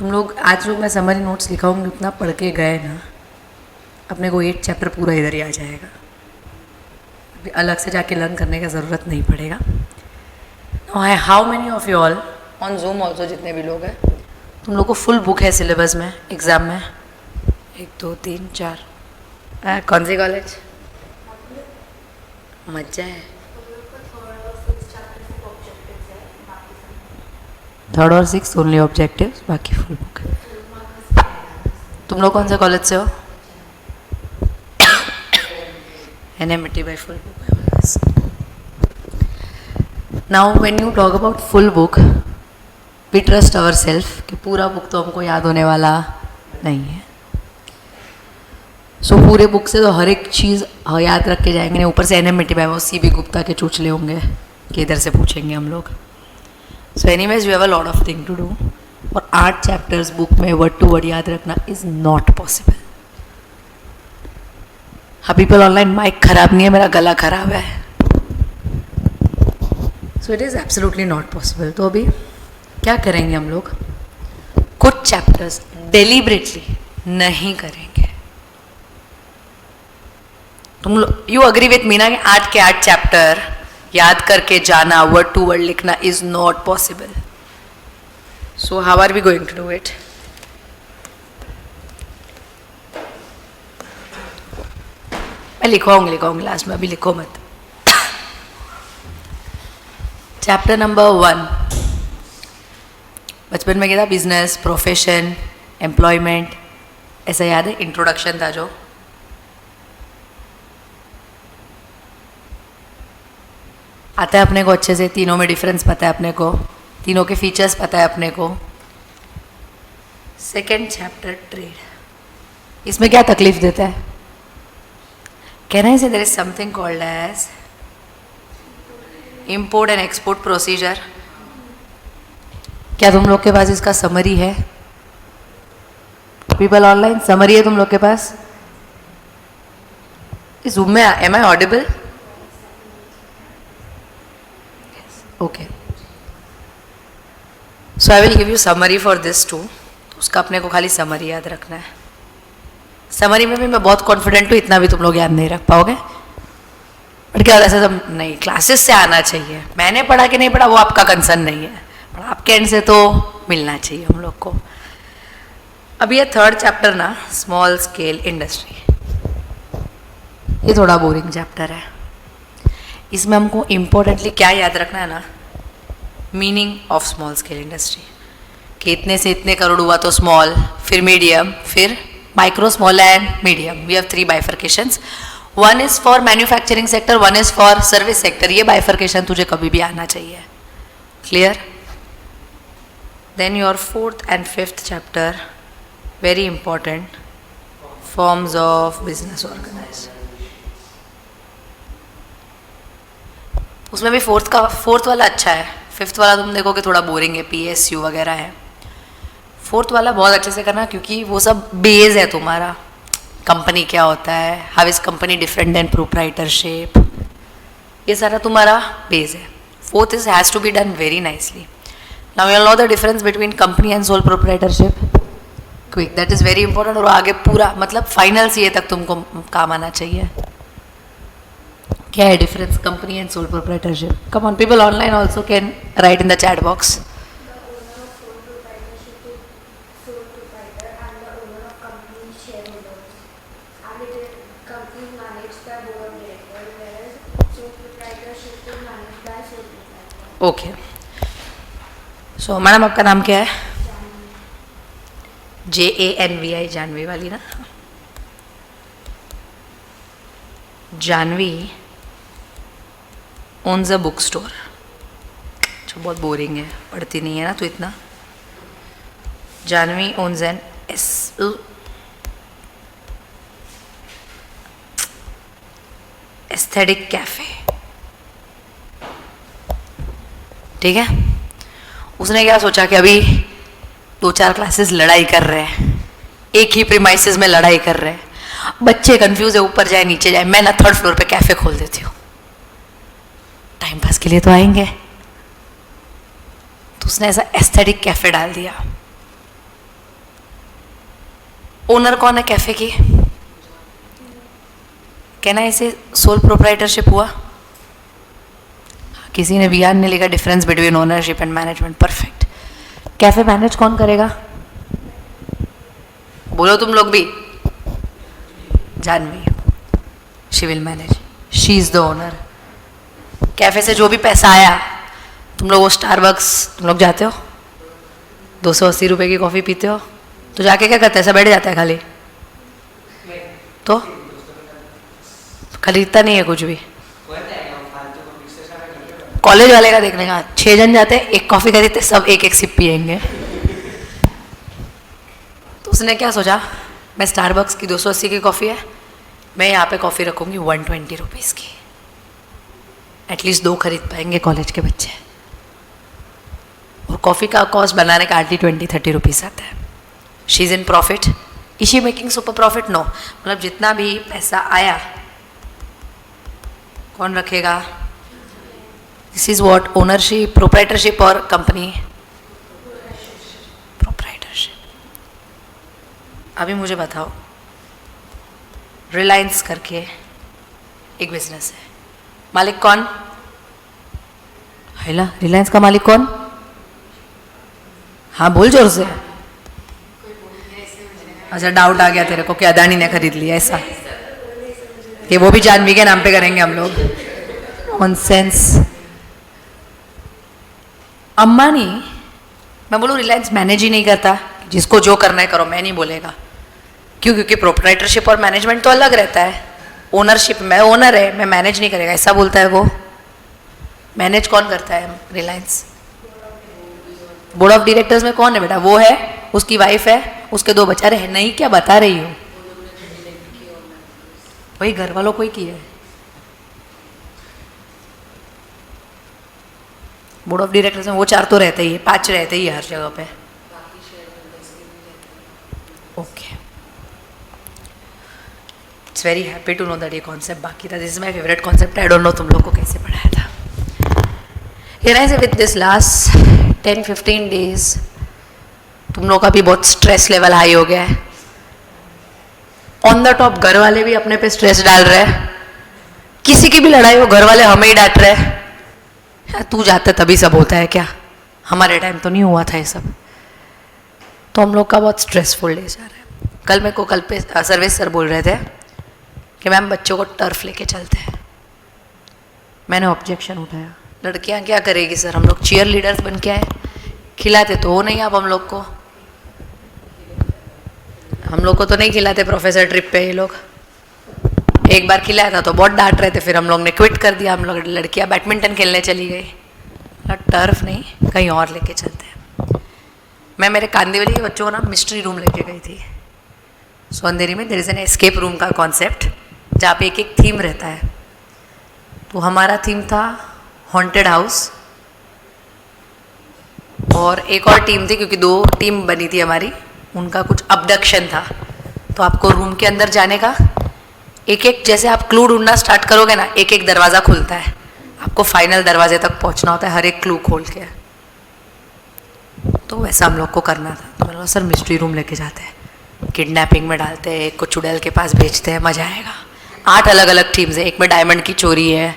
तुम लोग आज जो मैं समरी नोट्स लिखाऊंगी उतना पढ़ के गए ना, अपने को 8 चैप्टर पूरा इधर ही आ जाएगा, अभी अलग से जाके लर्न करने का ज़रूरत नहीं पड़ेगा। How many of you all on zoom also, जितने भी लोग हैं, तुम लोग को फुल बुक है सिलेबस में एग्ज़ाम में? 1 2 3 4। कौन सी कॉलेज? मजा है। 3rd और 6th ओनली ऑब्जेक्टिव्स, बाकी फुल बुक है। तुम लोग कौन से कॉलेज से हो? NMIT by full book. Now when you talk about full book, we trust ourselves कि पूरा बुक तो हमको याद होने वाला नहीं है। सो पूरे बुक से तो हर एक चीज़ याद रख के जाएंगे, ऊपर से NMIT by वो CB गुप्ता के चूचले होंगे कि इधर से पूछेंगे हम लोग। So anyways you have a lot of thing to do, और 8 चैप्टर्स बुक में वर्ड टू वर्ड याद रखना इज़ नॉट पॉसिबल। हाँ, पीपल ऑनलाइन, माइक खराब नहीं है, मेरा गला खराब है, so it is absolutely not possible. तो अभी क्या करेंगे हम लोग, कुछ चैप्टर्स डेलिबरेटली नहीं करेंगे। तुम लोग यू अग्री विथ मी ना कि 8 के 8 चैप्टर याद करके जाना, वर्ड टू वर्ड लिखना is not possible. So how are we going to do it? मैं लिखवाऊंगी लास्ट में, अभी लिखो मत। चैप्टर नंबर 1, बचपन में क्या था? बिजनेस, प्रोफेशन, एम्प्लॉयमेंट, ऐसा याद है? इंट्रोडक्शन था जो। आता है अपने को अच्छे से, तीनों में डिफरेंस पता है अपने को, तीनों के फीचर्स पता है अपने को। सेकेंड चैप्टर ट्रेड, इसमें क्या तकलीफ देता है? Can I say there is something called as import and export procedure. क्या तुम लोग के पास इसका समरी है? पीपल ऑनलाइन, समरी है तुम लोग के पास? इस रूम में am I audible? Okay, so I will give you summary for this too. तो उसका अपने को खाली समरी याद रखना है। समरी में भी मैं बहुत कॉन्फिडेंट हूँ, इतना भी तुम लोग याद नहीं रख पाओगे, बट क्या ऐसा सब नहीं, क्लासेस से आना चाहिए। मैंने पढ़ा कि नहीं पढ़ा वो आपका कंसर्न नहीं है, पर आपके एंड से तो मिलना चाहिए हम लोग को। अब ये 3rd चैप्टर ना, स्मॉल स्केल इंडस्ट्री, ये थोड़ा बोरिंग चैप्टर है। इसमें हमको इम्पोर्टेंटली क्या याद रखना है ना, meaning of small scale industry, कि इतने से इतने करोड़ हुआ तो स्मॉल, फिर मीडियम, फिर micro, small and medium. We have 3 bifurcations, 1 is for manufacturing sector, 1 is for service sector. ये बाइफर्केशन तुझे कभी भी आना चाहिए, clear? Then your 4th and 5th chapter, very important, forms of business organise. उसमें भी 4th वाला अच्छा है, 5th वाला तुम देखोगे थोड़ा बोरिंग है, PSU वगैरह है। 4th वाला बहुत अच्छे से करना, क्योंकि वो सब बेस है तुम्हारा। कंपनी क्या होता है, how is company different than proprietorship, ये सारा तुम्हारा बेस है। 4th is has to be done very nicely. Now you know the difference between company and sole proprietorship, quick, that is very important. और आगे पूरा मतलब फाइनल CA तक तुमको काम आना चाहिए। क्या है difference company and sole proprietorship? Come on, people online also can write in the chat box. Okay, so madam आपका नाम क्या है? JANVI, जानवी वाली ना? Janvi owns a book store, जो बहुत बोरिंग है, पढ़ती नहीं है ना तो इतना। Janvi owns an aesthetic cafe, ठीक है? उसने क्या सोचा कि अभी 2-4 क्लासेस लड़ाई कर रहे हैं, एक ही प्रीमाइसेस में लड़ाई कर रहे हैं, बच्चे कंफ्यूज है, ऊपर जाए नीचे जाए, मैं ना 3rd फ्लोर पे कैफे खोल देती हूँ, टाइम पास के लिए तो आएंगे। तो उसने ऐसा एस्थेटिक कैफे डाल दिया। ओनर कौन है कैफे की? कहना इसे सोल प्रोप्राइटरशिप हुआ? किसी ने विहान ने लिखा difference between ownership and management. Perfect. Cafe manage कौन करेगा? बोलो तुम लोग भी। Janvi, she will manage, she is the owner. Cafe से जो भी पैसा आया, तुम लोग वो स्टारबक्स तुम लोग जाते हो, 280 रुपये की कॉफ़ी पीते हो, तो जाके क्या करते हैं? ऐसा बैठ जाता है खाली, तो खरीदता नहीं है कुछ भी। कॉलेज वाले का देखने का, 6 जन जाते हैं, एक कॉफ़ी खरीदते, सब एक एक सिप पियेंगे। तो उसने क्या सोचा, मैं स्टारबक्स की 280 की कॉफ़ी है, मैं यहाँ पे कॉफ़ी रखूँगी 120 रुपीज़ की, एटलीस्ट 2 खरीद पाएंगे कॉलेज के बच्चे। और कॉफ़ी का कॉस्ट बनाने का हार्डली 20-30 रुपीज़ आता है। She is in profit. Is she making super profit? No. मतलब जितना भी पैसा आया कौन रखेगा? This is what ownership, proprietorship और कंपनी प्रोप्राइटरशिप। अभी मुझे बताओ, रिलायंस करके एक बिजनेस है, मालिक कौन? हैला, रिलायंस का मालिक कौन? हाँ बोल जोर से। अच्छा, डाउट आ गया तेरे को कि अदानी ने खरीद लिया ऐसा, कि वो भी जानवी के नाम पे करेंगे हम लोग। नॉनसेंस। अंबानी, मैं बोलूँ रिलायंस मैनेज ही नहीं करता, जिसको जो करना है करो, मैं नहीं बोलेगा। क्यों? क्योंकि प्रोप्राइटरशिप और मैनेजमेंट तो अलग रहता है। ओनरशिप, मैं ओनर है, मैं मैनेज नहीं करेगा, ऐसा बोलता है वो। मैनेज कौन करता है? रिलायंस। बोर्ड ऑफ डायरेक्टर्स में कौन है बेटा? वो है, उसकी वाइफ है, उसके 2 बच्चे। अरे नहीं, क्या बता रही हो? वही घर वालों को ही किया है। बोर्ड ऑफ डायरेक्टर्स में वो 4 तो रहते ही है, 5 रहते ही हर जगह पे। Okay, it's very happy to know that ये कॉन्सेप्ट बाकी था। This is my favourite concept. I don't know तुम लोग को कैसे पढ़ाया था। Here I say with this last 10-15 days, तुम लोग का भी बहुत स्ट्रेस लेवल हाई हो गया है। ऑन द टॉप घर वाले भी अपने पे स्ट्रेस डाल रहे हैं। किसी की भी लड़ाई हो, घर वाले हमें ही डांट रहे हैं। तू जाता तभी सब होता है क्या? हमारे टाइम तो नहीं हुआ था ये सब। तो हम लोग का बहुत स्ट्रेसफुल डे जा रहा है। कल मेरे को सर्विस सर बोल रहे थे कि मैम बच्चों को टर्फ लेके चलते हैं। मैंने ऑब्जेक्शन उठाया, लड़कियां क्या करेगी सर, हम लोग चीयर लीडर्स बन के आए, खिलाते तो हो नहीं आप हम लोग को। हम लोग को तो नहीं खिलाते प्रोफेसर ट्रिप पे ये लोग। एक बार खिलाया था तो बहुत डांट रहे थे, फिर हम लोग ने क्विट कर दिया। हम लोग लड़कियां बैडमिंटन खेलने चली गई। टर्फ नहीं, कहीं और लेके चलते हैं। मैं मेरे कांदिवली के बच्चों को ना मिस्ट्री रूम लेके गई थी। सो अंधेरी में there is an escape room का कॉन्सेप्ट, जहाँ पे एक एक थीम रहता है। तो हमारा थीम था हॉन्टेड हाउस, और एक और टीम थी, क्योंकि 2 टीम बनी थी हमारी, उनका कुछ अबडक्शन था। तो आपको रूम के अंदर जाने का एक एक, जैसे आप क्लू ढूंढना स्टार्ट करोगे ना, एक एक दरवाज़ा खुलता है, आपको फाइनल दरवाजे तक पहुंचना होता है हर एक क्लू खोल के। तो वैसा हम लोग को करना था। तो मैंने बोला सर मिस्ट्री रूम लेके जाते हैं, किडनैपिंग में डालते हैं, एक को चुड़ैल के पास भेजते हैं, मज़ा आएगा। 8 अलग अलग टीम्स है, एक में डायमंड की चोरी है।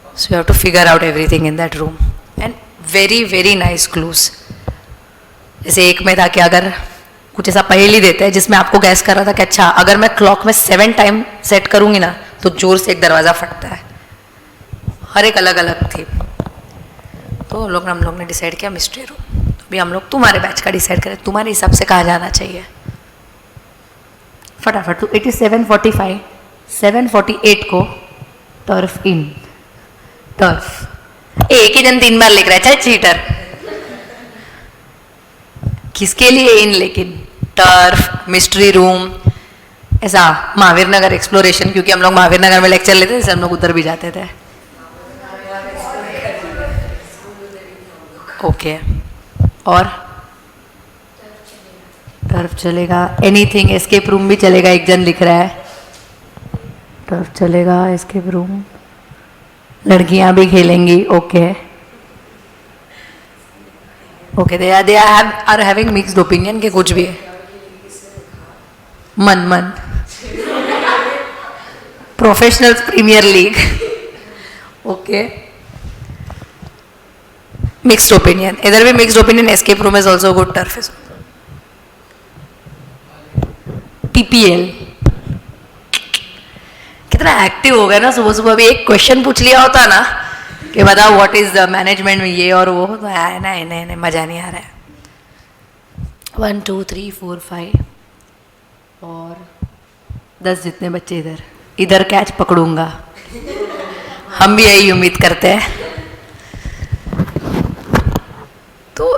So you have to figure out everything in that room and very very nice clues. जैसे एक में था कि अगर कुछ ऐसा पहेली देते हैं जिसमें आपको गैस कर रहा था कि अच्छा अगर मैं क्लॉक में 7 टाइम सेट करूँगी ना तो जोर से एक दरवाज़ा फटता है। हर एक अलग अलग थी। तो हम लोग ने डिसाइड किया मिस्ट्री रूम। तो अभी हम लोग तुम्हारे बैच का डिसाइड करें, तुम्हारे हिसाब से कहाँ जाना चाहिए फटाफट। तो इट इज 7:45, 7:48 को टर्फ इन। टर्फ एक ही जन 3 बार लिख रहा है, चाहे चीटर। किसके लिए इन? लेकिन टर्फ, मिस्ट्री रूम, ऐसा महावीर नगर एक्सप्लोरेशन, क्योंकि हम लोग महावीर नगर में लेक्चर लेते थे, हम लोग उधर भी जाते थे। ओके, और टर्फ चलेगा, एनीथिंग, एस्केप रूम भी चलेगा, एक जन लिख रहा है। टर्फ चलेगा, एस्केप रूम, लड़कियां भी खेलेंगी। Okay okay, they are having mixed opinion के कुछ भी है। मन मन professional premier league. Okay. Mixed opinion. इधर भी mixed opinion. Escape room is also good turf. PPL कितना एक्टिव हो गया ना. सुबह सुबह भी एक क्वेश्चन पूछ लिया होता ना कि बताओ व्हाट इज द मैनेजमेंट में ये और वो, तो नहीं नहीं नहीं मजा नहीं आ रहा है. 1 2 3 4 5 और 10 जितने बच्चे इधर इधर कैच पकड़ूंगा. हम भी यही उम्मीद करते हैं. तो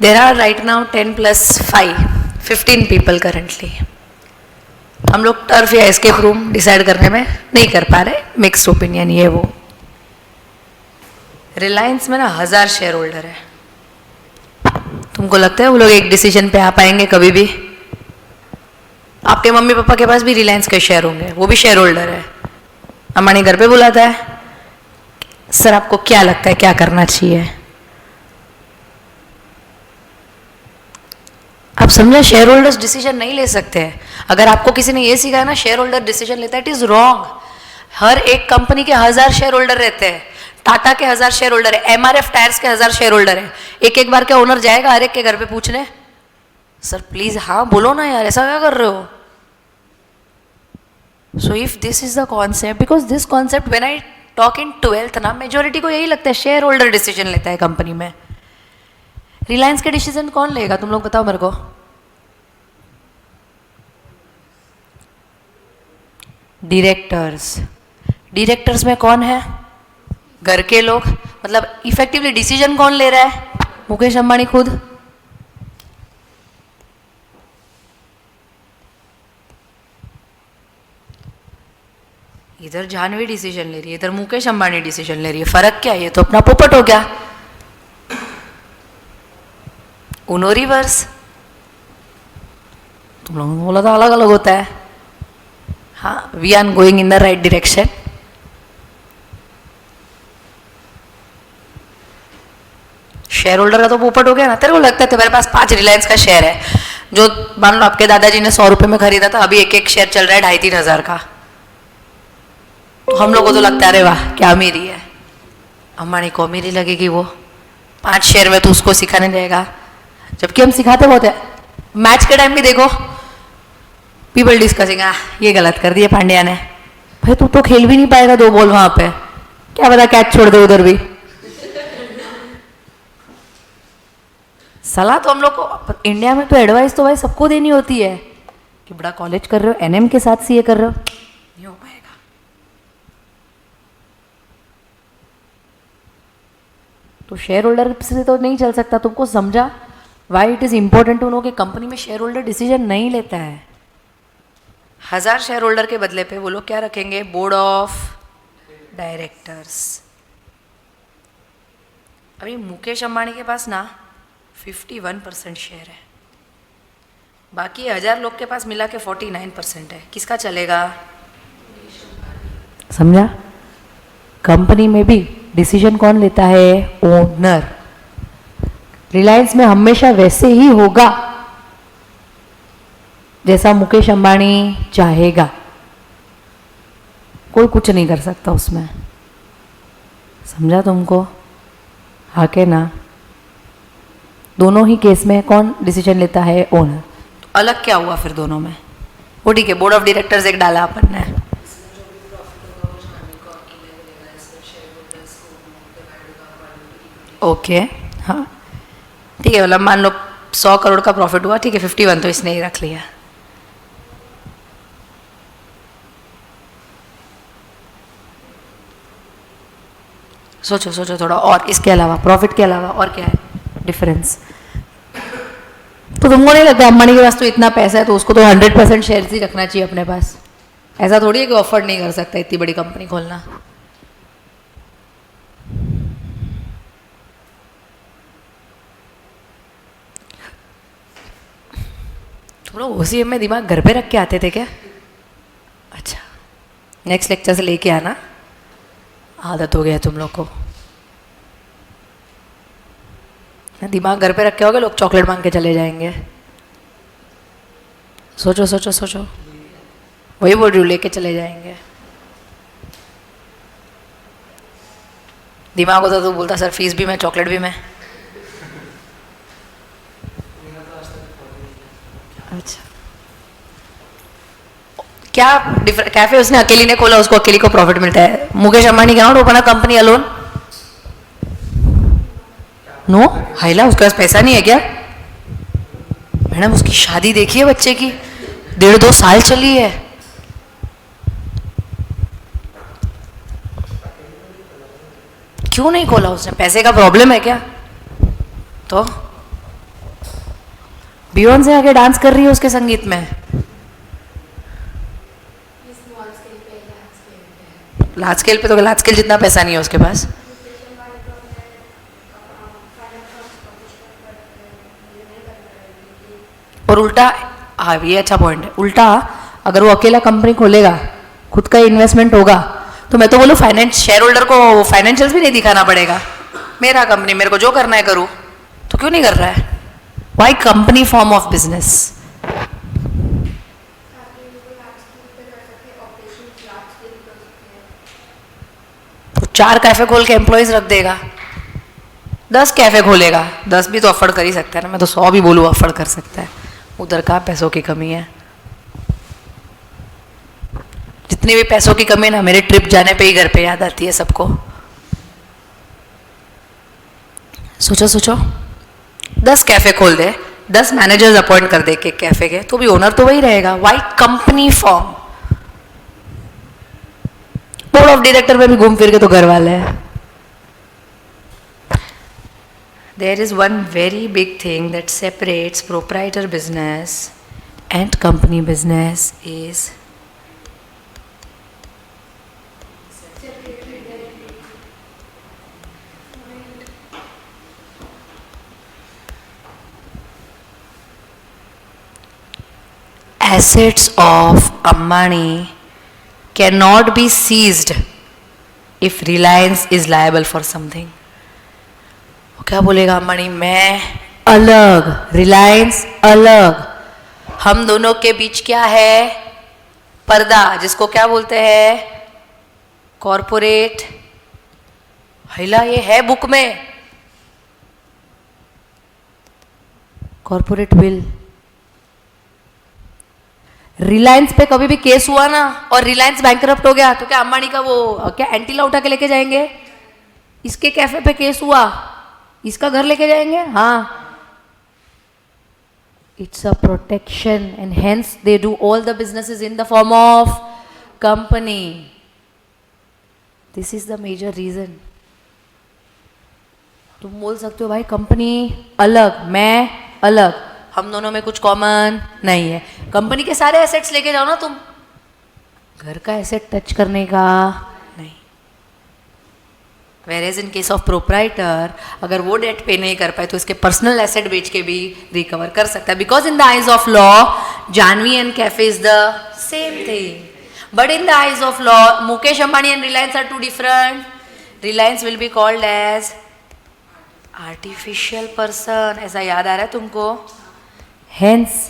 there are right now 10 + 5 15 people currently. हम लोग टर्फ या एस्केप रूम डिसाइड करने में नहीं कर पा रहे. मिक्स्ड ओपिनियन ये वो. रिलायंस में ना 1000 शेयर होल्डर है. तुमको लगता है वो लोग एक डिसीजन पे आ पाएंगे कभी भी? आपके मम्मी पापा के पास भी रिलायंस के शेयर होंगे, वो भी शेयर होल्डर है. अम्बानी घर पे बुलाता है, सर आपको क्या लगता है क्या करना चाहिए? आप समझा, शेयर होल्डर्स डिसीजन नहीं ले सकते हैं. अगर आपको किसी ने ये सिखाया ना शेयर होल्डर डिसीजन लेता है, इट इज रॉन्ग. हर एक कंपनी के 1000 शेयर होल्डर रहते हैं. टाटा के 1000 शेयर होल्डर है, एमआरएफ टायर्स के 1000 शेयर होल्डर है. एक एक बार क्या ओनर जाएगा हर एक के घर पे पूछने, सर प्लीज हाँ बोलो ना यार, ऐसा क्या कर रहे हो? So if this is the concept, because this concept when I talk in 12th ना, मेजोरिटी को यही लगता है शेयर होल्डर डिसीजन लेता है कंपनी में. रिलायंस के डिसीजन कौन लेगा तुम लोग बताओ मेरे को? डायरेक्टर्स. डायरेक्टर्स में कौन है? घर के लोग. मतलब इफेक्टिवली डिसीजन कौन ले रहा है? मुकेश अंबानी खुद. इधर जानवी डिसीजन ले रही है, इधर मुकेश अंबानी डिसीजन ले रही है. फर्क क्या है? ये तो अपना पोपट हो गया. उनो रिवर्स. तुम लोगों ने बोला था अलग अलग होता है. हाँ, we are going in the right direction. Share holder का तो पोपट हो गया ना. तेरे को लगता है तुम्हारे पास 5 रिलायंस का शेयर है, जो मान लो आपके दादाजी ने 100 रुपए में खरीदा था, अभी एक एक शेयर चल रहा है 2,500-3 हज़ार का. तो हम लोग को तो लगता है अरे वाह क्या अमीरी है. अंबानी को अमीरी लगेगी वो 5 शेयर में, तो उसको सिखाने जाएगा. जबकि हम सिखाते बहुत है. मैच के टाइम भी देखो, पीपल डिस्कसिंग, ये गलत कर दिया पांड्या ने. भाई तू तो खेल भी नहीं पाएगा 2 बॉल वहां पे, क्या पता कैच छोड़ दे उधर भी. सलाह तो हम लोग को इंडिया में तो एडवाइस तो भाई सबको देनी होती है कि बड़ा कॉलेज कर रहे हो, एनएम के साथ सीए कर रहे हो, नहीं हो पाएगा. तो शेयर होल्डर से तो नहीं चल सकता. तुमको समझा why it is important to know कि कंपनी में शेयर होल्डर डिसीजन नहीं लेता है. 1000 शेयर होल्डर के बदले पे वो लोग क्या रखेंगे? Board of directors. अभी मुकेश अंबानी के पास ना 51% शेयर है, बाकी 1000 लोग के पास मिला के 49% है. किसका चलेगा? समझा? कंपनी में भी डिसीजन कौन लेता है? ओनर. रिलायंस में हमेशा वैसे ही होगा जैसा मुकेश अंबानी चाहेगा. कोई कुछ नहीं कर सकता उसमें. समझा तुमको? हाँ के ना? दोनों ही केस में कौन डिसीजन लेता है? ओनर. तो अलग क्या हुआ फिर दोनों में? वो ठीक है, बोर्ड ऑफ डायरेक्टर्स एक डाला अपन ने. ओके हाँ ठीक है. मतलब मान लो 100 करोड़ का प्रॉफिट हुआ, ठीक है, 51 तो इसने ही रख लिया. सोचो सोचो थोड़ा और, इसके अलावा प्रॉफिट के अलावा और क्या है डिफरेंस? तो तुमको नहीं लगता अंबानी के पास तो इतना पैसा है तो उसको तो 100% शेयर ही रखना चाहिए अपने पास? ऐसा थोड़ी है कि अफोर्ड नहीं कर सकता इतनी बड़ी कंपनी खोलना. तुम लोग ओसीएम में दिमाग घर पे रख के आते थे क्या? अच्छा, नेक्स्ट लेक्चर से लेके आना, आदत हो गया तुम लोग को. दिमाग घर पे रखे होगे, लोग चॉकलेट मांग के चले जाएंगे. सोचो सोचो सोचो, वही बोल रही हूँ, लेके चले जाएंगे। दिमाग होता तो बोलता सर फीस भी मैं, चॉकलेट भी मैं। अच्छा, क्या कैफे उसने अकेली ने खोला, उसको अकेली को प्रॉफिट मिलता है। Mukesh Ambani can not open a company alone. No हाइला, उसके पास पैसा नहीं है क्या? मैडम उसकी शादी देखी है बच्चे की, 1.5-2 साल चली है। क्यों नहीं खोला उसने? पैसे का प्रॉब्लम है क्या? तो बियॉन्से आके डांस कर रही है उसके संगीत में। लार्ज स्केल पे तो लार्ज स्केल जितना पैसा नहीं है उसके पास। और उल्टा, हाँ ये अच्छा पॉइंट है, उल्टा अगर वो अकेला कंपनी खोलेगा, खुद का इन्वेस्टमेंट होगा, तो मैं तो बोलूँ फाइनेंस शेयर होल्डर को फाइनेंशियल्स भी नहीं दिखाना पड़ेगा। मेरा कंपनी, मेरे को जो करना है करूँ, तो क्यों नहीं कर रहा है? Why company form of business? तो 4 कैफे खोल के एम्प्लॉयज रख देगा, 10 कैफे खोलेगा, 10 भी तो अफोर्ड कर ही सकता है ना। मैं तो 100 भी बोलूँ अफोर्ड कर सकता है। उधर कहाँ पैसों की कमी है? जितनी भी पैसों की कमी है ना, मेरे ट्रिप जाने पे ही घर पे याद आती है सबको। सोचो सोचो, 10 कैफे खोल दे, 10 मैनेजर्स अपॉइंट कर दे के कैफे के, तो भी ओनर तो वही रहेगा। Why company form? Board of director में भी घूम फिर के तो घर वाले हैं। There is one very big thing that separates proprietor business and company business is assets of Ambani cannot be seized if Reliance is liable for something. क्या बोलेगा अंबानी? मैं अलग, रिलायंस अलग, हम दोनों के बीच क्या है? पर्दा, जिसको क्या बोलते हैं? कॉरपोरेट। हिला ये है बुक में, कॉरपोरेट बिल। रिलायंस पे कभी भी केस हुआ ना और रिलायंस बैंकरप्ट हो गया, तो क्या अंबानी का वो क्या एंटीला उठा के लेके जाएंगे? इसके कैफे पे केस हुआ, इसका घर लेके जाएंगे? हाँ, it's a protection and hence they do all the businesses in the form of company. This is the major reason. तुम बोल सकते हो भाई कंपनी अलग, मैं अलग, हम दोनों में कुछ कॉमन नहीं है। कंपनी के सारे एसेट्स लेके जाओ ना तुम, घर का एसेट टच करने का नहीं। Whereas in case of proprietor, अगर वो डेट पे नहीं कर पाए तो इसके पर्सनल एसेट बेच के भी रिकवर कर सकता है। Because in the eyes of law, Janvi and cafe is the same thing, but in the eyes of law, Mukesh Ambani and Reliance are two different. Reliance will be called as artificial person. ऐसा याद आ रहा है तुमको? Hence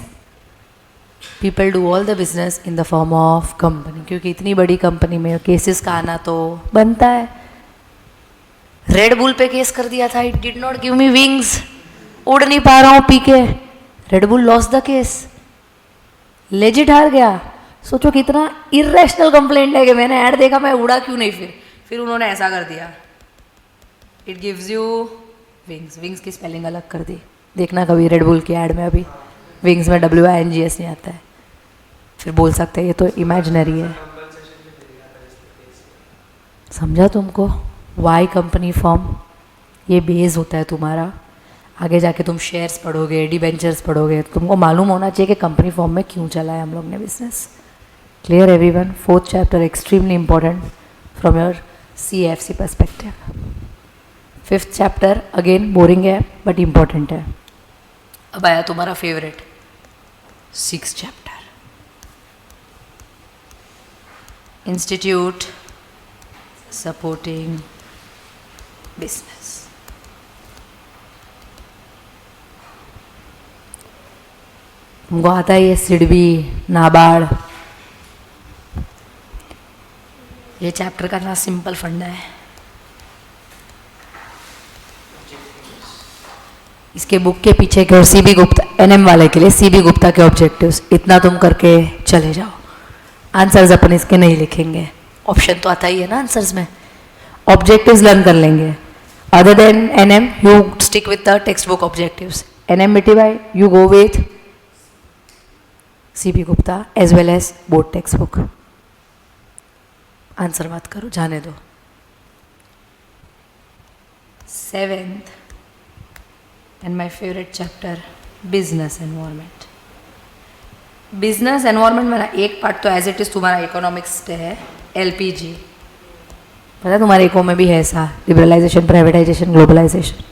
people do all the business in the form of company, क्योंकि इतनी बड़ी company में केसेस का आना तो बनता है. रेड बुल पे केस कर दिया था, it did not give me wings, उड़ नहीं पा रहा हूँ पी के. Red bull loss the case, legit हार गया. सोचो कितना इरेशनल कंप्लेंट है कि मैंने ऐड देखा, मैं उड़ा क्यों नहीं. फिर उन्होंने ऐसा कर दिया, it gives you wings. Wings की स्पेलिंग अलग कर दी, देखना कभी रेड बुल की ऐड में. अभी विंग्स में WINGS नहीं आता है, फिर बोल सकते हैं ये तो इमेजिनरी है. समझा तुमको? वाई कंपनी फॉर्म, ये बेस होता है तुम्हारा. आगे जाके तुम शेयर्स पढ़ोगे, डिबेंचर्स पढ़ोगे, तुमको मालूम होना चाहिए कि कंपनी फॉर्म में क्यों चला है हम लोग ने business. Clear everyone? 4th chapter extremely important from your CFC perspective. 5th chapter again boring है बट इम्पॉर्टेंट है. अब आया तुम्हारा favourite 6th chapter, institute supporting business. तुमको आता है ये सिडबी, नाबार्ड, ये चैप्टर का ना सिंपल फंडा है। इसके बुक के पीछे के और सीबी गुप्ता एनएम वाले के लिए सीबी गुप्ता के ऑब्जेक्टिव्स, इतना तुम करके चले जाओ। आंसर्स अपन इसके नहीं लिखेंगे, ऑप्शन तो आता ही है ना आंसर्स में। ऑब्जेक्टिव्स लर्न कर लेंगे। Other than NM you stick with the text book objectives. NM मिटी by you go with CB Gupta as well as board text book. Answer मत करो, जाने दो। 7th and my favorite chapter, business environment. Business environment मेरा एक part तो as it is तुम्हारा economics पे है, एलपीजी पता है तुम्हारे इको में भी है ऐसा, लिबरलाइजेशन, प्राइवेटाइजेशन, ग्लोबलाइजेशन,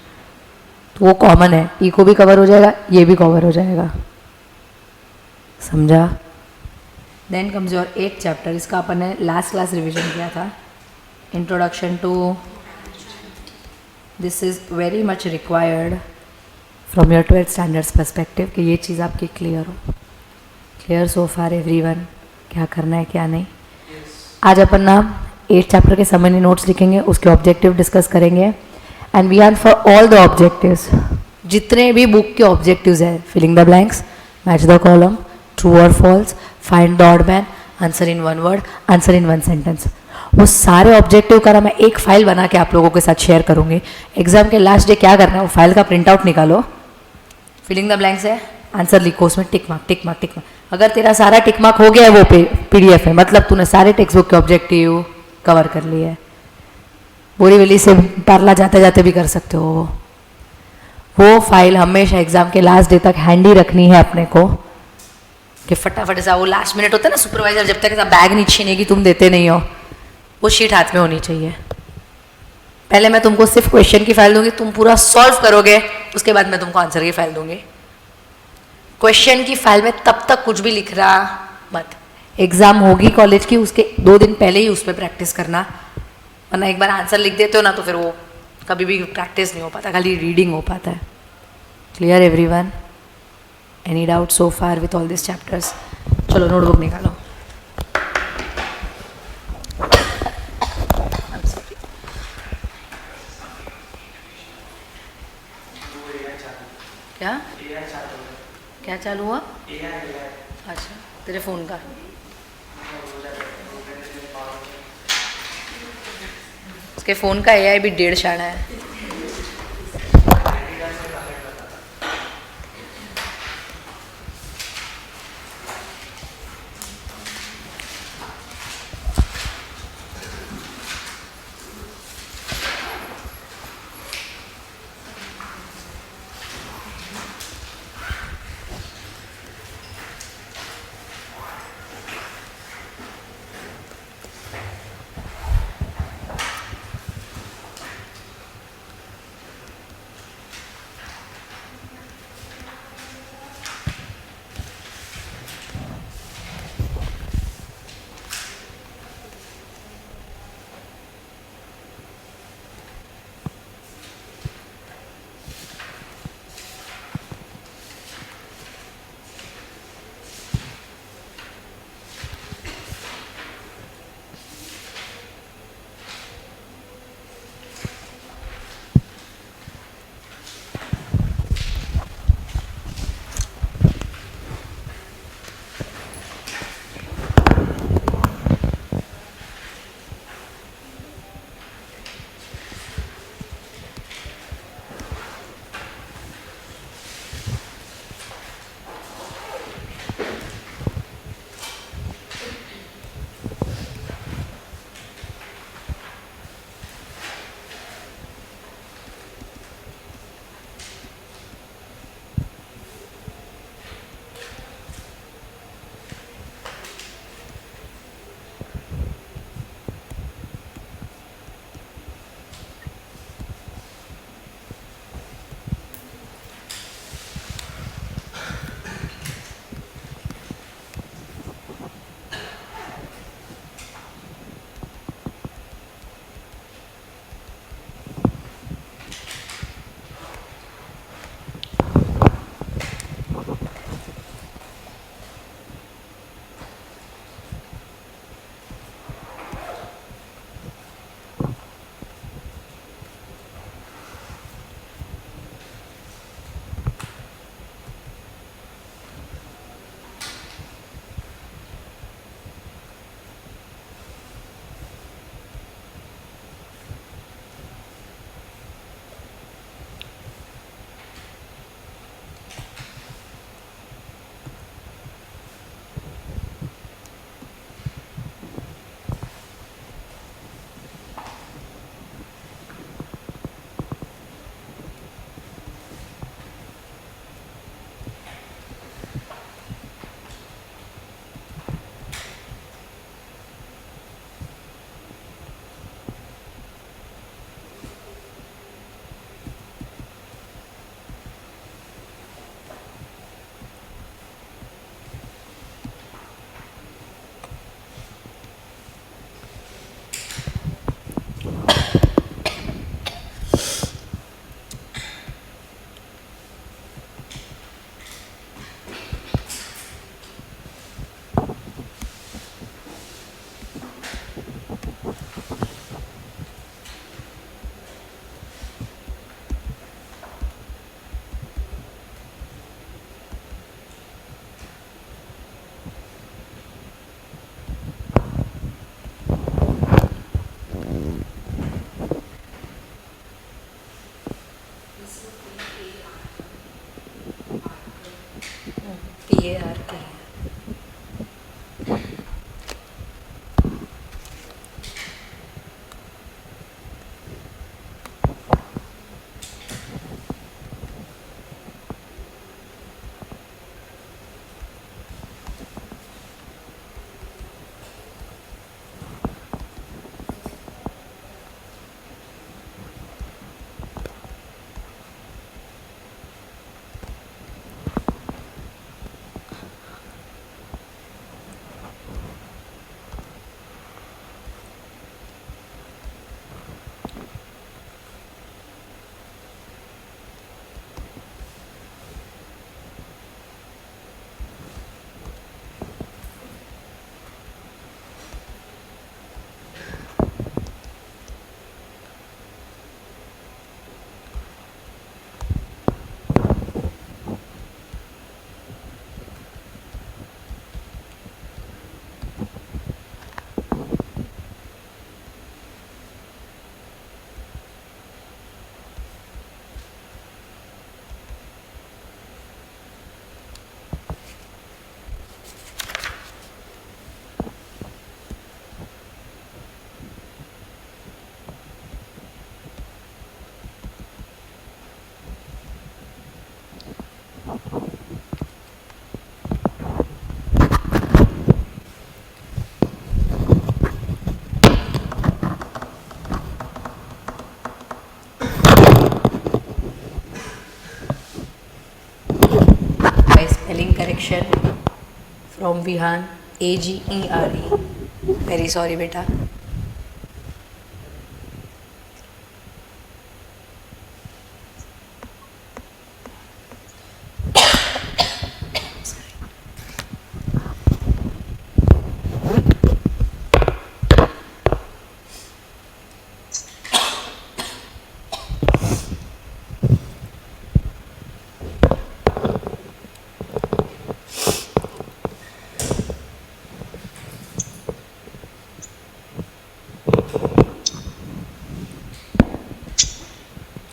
तो वो कॉमन है। इको भी कवर हो जाएगा, ये भी कवर हो जाएगा, समझा। Then comes your 8th chapter, इसका अपन ने लास्ट क्लास रिविजन किया था, introduction to, this is very much required from your 12th standards perspective कि ये चीज़ आपकी क्लियर हो। क्लियर सो फार एवरीवन, क्या करना है क्या नहीं। आज अपन ना 8th चैप्टर के समरी नोट्स लिखेंगे, उसके ऑब्जेक्टिव डिस्कस करेंगे and we are for all the objectives, जितने भी बुक के ऑब्जेक्टिव्स हैं, filling the blanks, match the column, true और false, find the odd man, answer in one word, answer in one sentence, वो सारे objective का ना मैं एक फाइल बना के आप लोगों के साथ शेयर करूंगी। एग्जाम के लास्ट डे क्या करना है, वो फाइल का प्रिंट आउट निकालो, फिलिंग द ब्लैंक्स है, आंसर लिखो, उसमें tick mark tick mark tick mark. अगर तेरा सारा टिक मार्क हो गया है वो पीडीएफ है, मतलब तूने सारे टेक्स्ट बुक के ऑब्जेक्टिव कवर कर लिए है। बोरीवली से पार्ला जाते जाते भी कर सकते हो। वो फाइल हमेशा एग्जाम के लास्ट डे तक हैंडी रखनी है अपने को, कि फटाफट ऐसा वो लास्ट मिनट होता है ना, सुपरवाइजर जब तक ऐसा बैग नहीं छीनेगी, तुम देते नहीं हो, वो शीट हाथ में होनी चाहिए। पहले मैं तुमको सिर्फ क्वेश्चन की फाइल दूंगी, तुम पूरा सॉल्व करोगे, उसके बाद मैं तुमको आंसर की फाइल दूंगी। क्वेश्चन की फाइल में तब तक कुछ भी लिख रहा मत, एग्जाम होगी कॉलेज की, उसके 2 दिन पहले ही उस पर प्रैक्टिस करना, वरना एक बार आंसर लिख देते हो ना तो फिर वो कभी भी प्रैक्टिस नहीं हो पाता, खाली रीडिंग हो पाता है। Clear everyone? Any doubt so far with all this chapters? चलो नोटबुक निकालो। क्या क्या चालू हुआ? अच्छा, तेरे फ़ोन का? उसके फ़ोन का एआई भी 1.5 शाना है। Spelling correction from Vihan AGERE. Very sorry बेटा.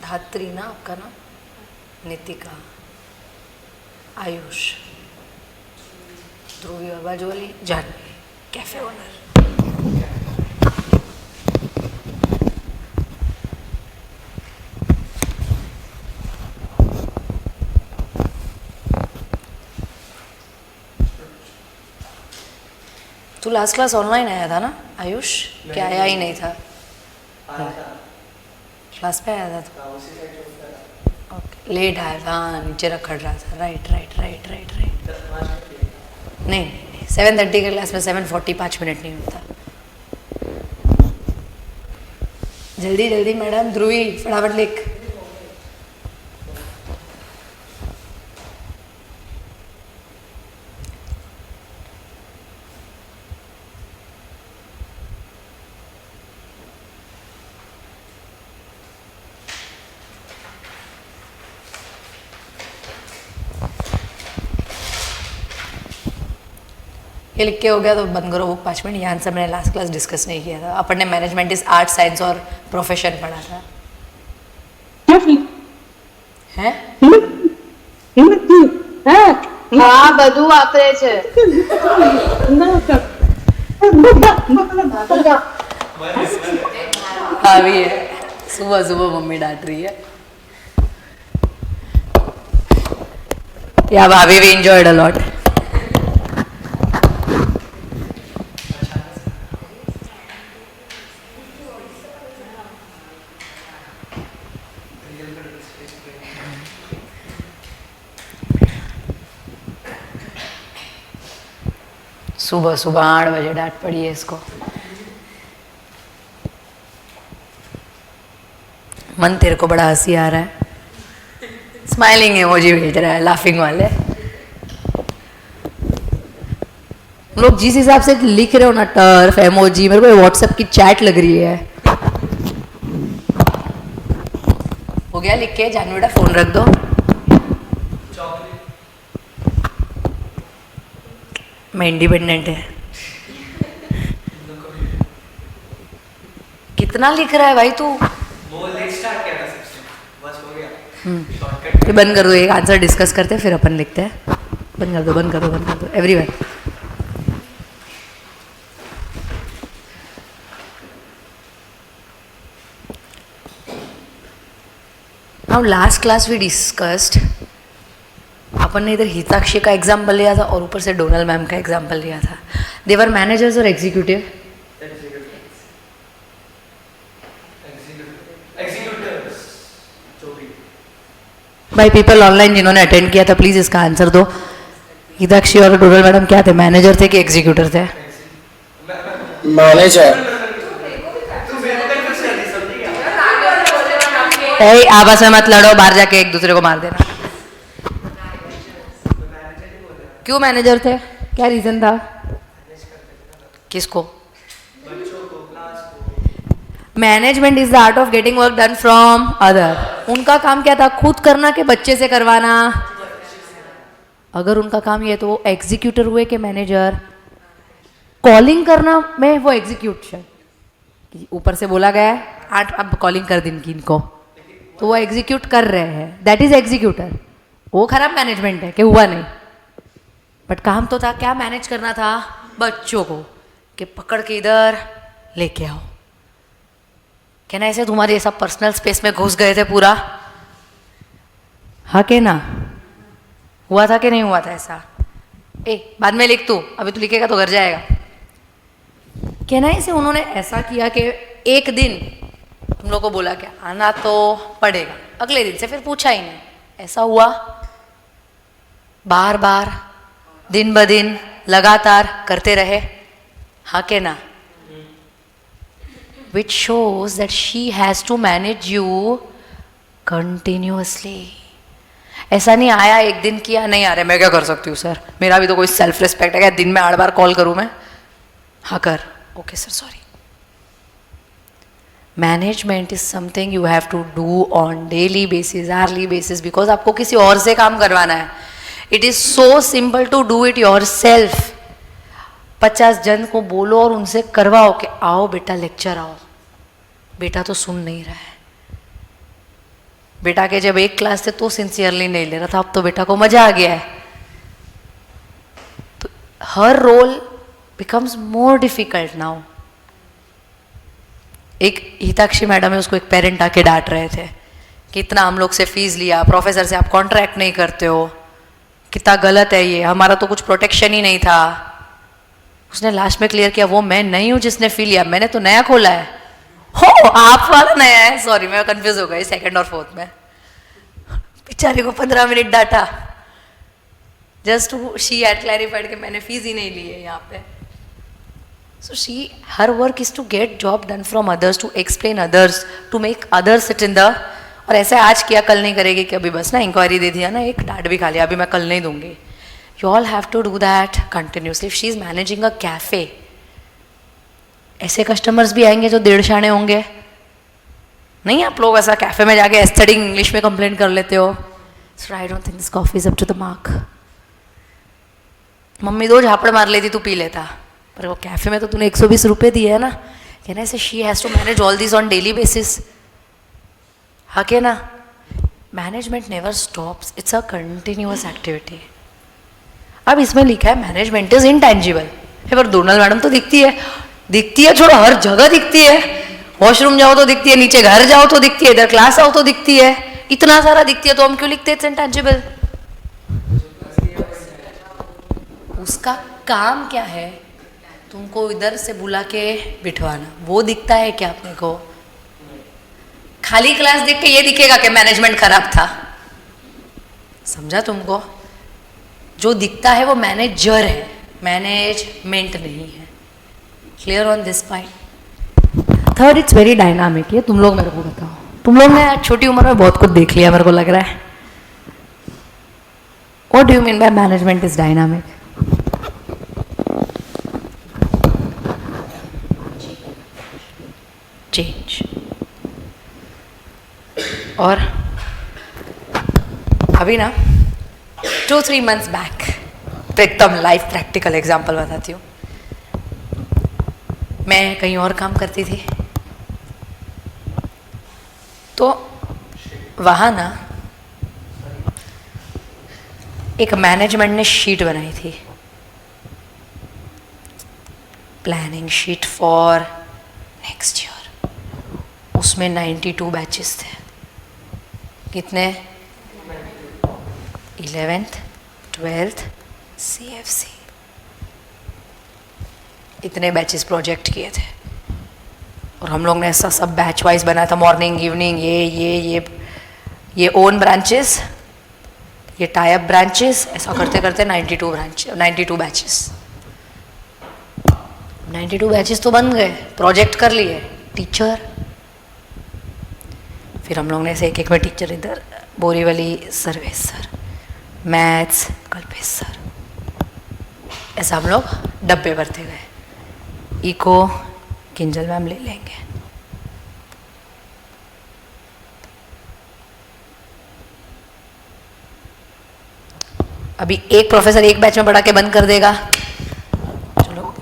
धात्री ना आपका नाम? नितिका, आयुष, ध्रुवी और बाजू वाली जानवी, कैफे ओनर. तू लास्ट क्लास ऑनलाइन आया था ना आयुष? क्या आया ही नहीं था? क्लास पे आया था तो ओके. लेट आया था, नीचे रखड़ रहा था. Right right right right right. नहीं 7:30 के क्लास में 7:40 5 मिनट नहीं होता. जल्दी जल्दी मैडम. ध्रुवी फटाफट लिख. ये लिख के हो गया तो बंद करो बुक 5 मिनट. यहाँ से मैंने लास्ट क्लास डिस्कस नहीं किया था. अपन ने मैनेजमेंट इज आर्ट साइंस और प्रोफेशन पढ़ा था. हैं? હા બધું વાપરે છે. भाभी है. सुबह सुबह मम्मी डांट रही है. या भाभी भी enjoyed a lot. सुबह सुबह 8 बजे डांट पड़ी है इसको. मन तेरे को बड़ा हंसी आ रहा है. स्माइलिंग इमोजी भेज रहा है, लाफिंग वाले. लोग जिस हिसाब से लिख रहे हो ना टर्फ इमोजी, मेरे को व्हाट्सएप की चैट लग रही है. हो गया लिख के? जानवी बेटा फोन रख दो. मैं इंडिपेंडेंट है. कितना लिख रहा है भाई तू? वो लिख स्टार्ट किया था सबसे, बस हो गया. शॉर्टकट. तो बंद कर दो. एक आंसर डिस्कस करते हैं फिर अपन लिखते हैं. बंद कर दो बंद कर दो बंद कर दो everyone. Now last class we discussed, अपन ने इधर हिताक्षी का एग्जाम्पल लिया था और ऊपर से डोनल मैम का एग्जाम्पल लिया था. देवर मैनेजर्स और एग्जीक्यूटिव. भाई पीपल ऑनलाइन जिन्होंने अटेंड किया था प्लीज इसका आंसर दो. हिताक्षी और डोनल मैडम क्या थे? मैनेजर थे कि एग्जीक्यूटर थे? मैनेजर. आपस में मत लड़ो, बाहर जाके एक दूसरे को मार देना. क्यों मैनेजर थे? क्या रीजन था? किसको? Management is the art of getting work done from other. उनका काम क्या था? खुद करना कि बच्चे से करवाना? अगर उनका काम ये तो वो एग्जीक्यूटर हुए कि मैनेजर? कॉलिंग करना में वो एग्जीक्यूशन. ऊपर से बोला गया है 8 अब कॉलिंग कर दिन की इनको, तो वो एग्जीक्यूट कर रहे हैं. That is executor. वो खराब मैनेजमेंट है कि हुआ नहीं. बट काम तो था क्या? मैनेज करना था बच्चों को कि पकड़ के इधर लेके आओ. क्या ना ऐसे तुम्हारे ऐसा पर्सनल स्पेस में घुस गए थे पूरा? हाँ के ना? हुआ था कि नहीं हुआ था ऐसा? बाद में लिख तू, अभी तू लिखेगा तो घर जाएगा. क्या ना ऐसे उन्होंने ऐसा किया कि एक दिन तुम लोग को बोला क्या आना तो पड़ेगा, अगले दिन से फिर पूछा ही नहीं. ऐसा हुआ? बार बार दिन ब दिन लगातार करते रहे, हाँ के ना? Which shows that she has to manage you continuously. ऐसा नहीं आया एक दिन किया नहीं आ रहा मैं क्या कर सकती हूँ सर, मेरा भी तो कोई सेल्फ रिस्पेक्ट है क्या दिन में 8 बार कॉल करूँ मैं? हाँ कर, okay sir sorry. Management is something you have to do on daily basis, early basis, because आपको किसी और से काम करवाना है. It is so simple to do it yourself. 50 जन को बोलो और उनसे करवाओ कि आओ बेटा लेक्चर आओ. बेटा तो सुन नहीं रहा है. बेटा के जब एक क्लास थे तो सिंसियरली नहीं ले रहा था, अब तो बेटा को मजा आ गया है. तो हर role becomes more difficult now. एक हिताक्षी मैडम है, उसको एक पेरेंट आके डांट रहे थे कि इतना हम लोग से फीस लिया, प्रोफेसर से आप कॉन्ट्रैक्ट नहीं करते हो, कितना गलत है ये, हमारा तो कुछ प्रोटेक्शन ही नहीं था. उसने लास्ट में क्लियर किया वो मैं नहीं हूं जिसने फी लिया, मैंने तो नया खोला है. हो आप वाला नया है, सॉरी मैं कंफ्यूज हो गई सेकंड और फोर्थ में. बेचारे को 15 मिनट डांटा जस्ट शी हैड क्लैरिफाइड कि मैंने फीस ही नहीं ली है यहाँ पे. So her work is to get job done from others, to explain others, to make others sit in the. और ऐसे आज किया कल नहीं करेगी कि अभी बस ना इंक्वायरी दे दिया ना, एक डांट भी खा लिया, अभी मैं कल नहीं दूंगी. You all have to do that continuously. If she is managing a cafe, ऐसे कस्टमर्स भी आएंगे जो 1.5 शाणे होंगे. नहीं आप लोग ऐसा कैफे में जाके एस्थेटिक इंग्लिश में कंप्लेंट कर लेते हो. So I don't think this coffee is up to the mark. Mummy 2 झापड़ मार लेती तू पी लेता, पर वो कैफे में तो तूने 120 रुपये दिए है ना. कहना ऐसे she has to manage all this on daily basis. हाँ के ना? Management never stops, it's a continuous activity. अब इसमें लिखा है मैनेजमेंट इज इनटैंजिबल. पर डोनाल्ड मैडम तो दिखती है छोड़ो, हर जगह दिखती है. वॉशरूम जाओ तो दिखती है, नीचे घर जाओ तो दिखती है, इधर क्लास आओ तो दिखती है, इतना सारा दिखती है, तो हम क्यों लिखते हैं इट्स इनटैंजिबल? उसका काम क्या है? तुमको इधर से बुला के बिठवाना. वो दिखता है क्या अपने को? खाली क्लास देख के ये दिखेगा कि मैनेजमेंट खराब था. समझा तुमको? जो दिखता है वो मैनेजर है, मैनेजमेंट नहीं है. Clear on this point? Third, it's very dynamic. ये तुम लोग मेरे को बताओ, तुम लोग ने छोटी उम्र में बहुत कुछ देख लिया मेरे को लग रहा है. What do you mean by management is dynamic? Change. और अभी ना 2-3 months बैक, तो एकदम लाइफ प्रैक्टिकल एग्जांपल बताती हूँ. मैं कहीं और काम करती थी, तो वहाँ ना एक मैनेजमेंट ने शीट बनाई थी, planning sheet for next year. उसमें 92 बैचेस थे. कितने? 11th 12th CFC, इतने बैचेस प्रोजेक्ट किए थे. और हम लोग ने ऐसा सब बैच वाइज बनाया था, मॉर्निंग इवनिंग, ये ओन ब्रांचेस, ये टाई अप ब्रांचेस, ऐसा करते करते 92 बैचेस. 92 बैचेस तो बन गए, प्रोजेक्ट कर लिए. टीचर, फिर हम लोग ने ऐसे एक में टीचर, इधर Borivali Sarvesh sir, maths Kalpesh sir, ऐसा हम लोग डब्बे भरते गए. इको किंजल मैम ले लेंगे. अभी एक प्रोफेसर एक बैच में पढ़ा के बंद कर देगा, चलो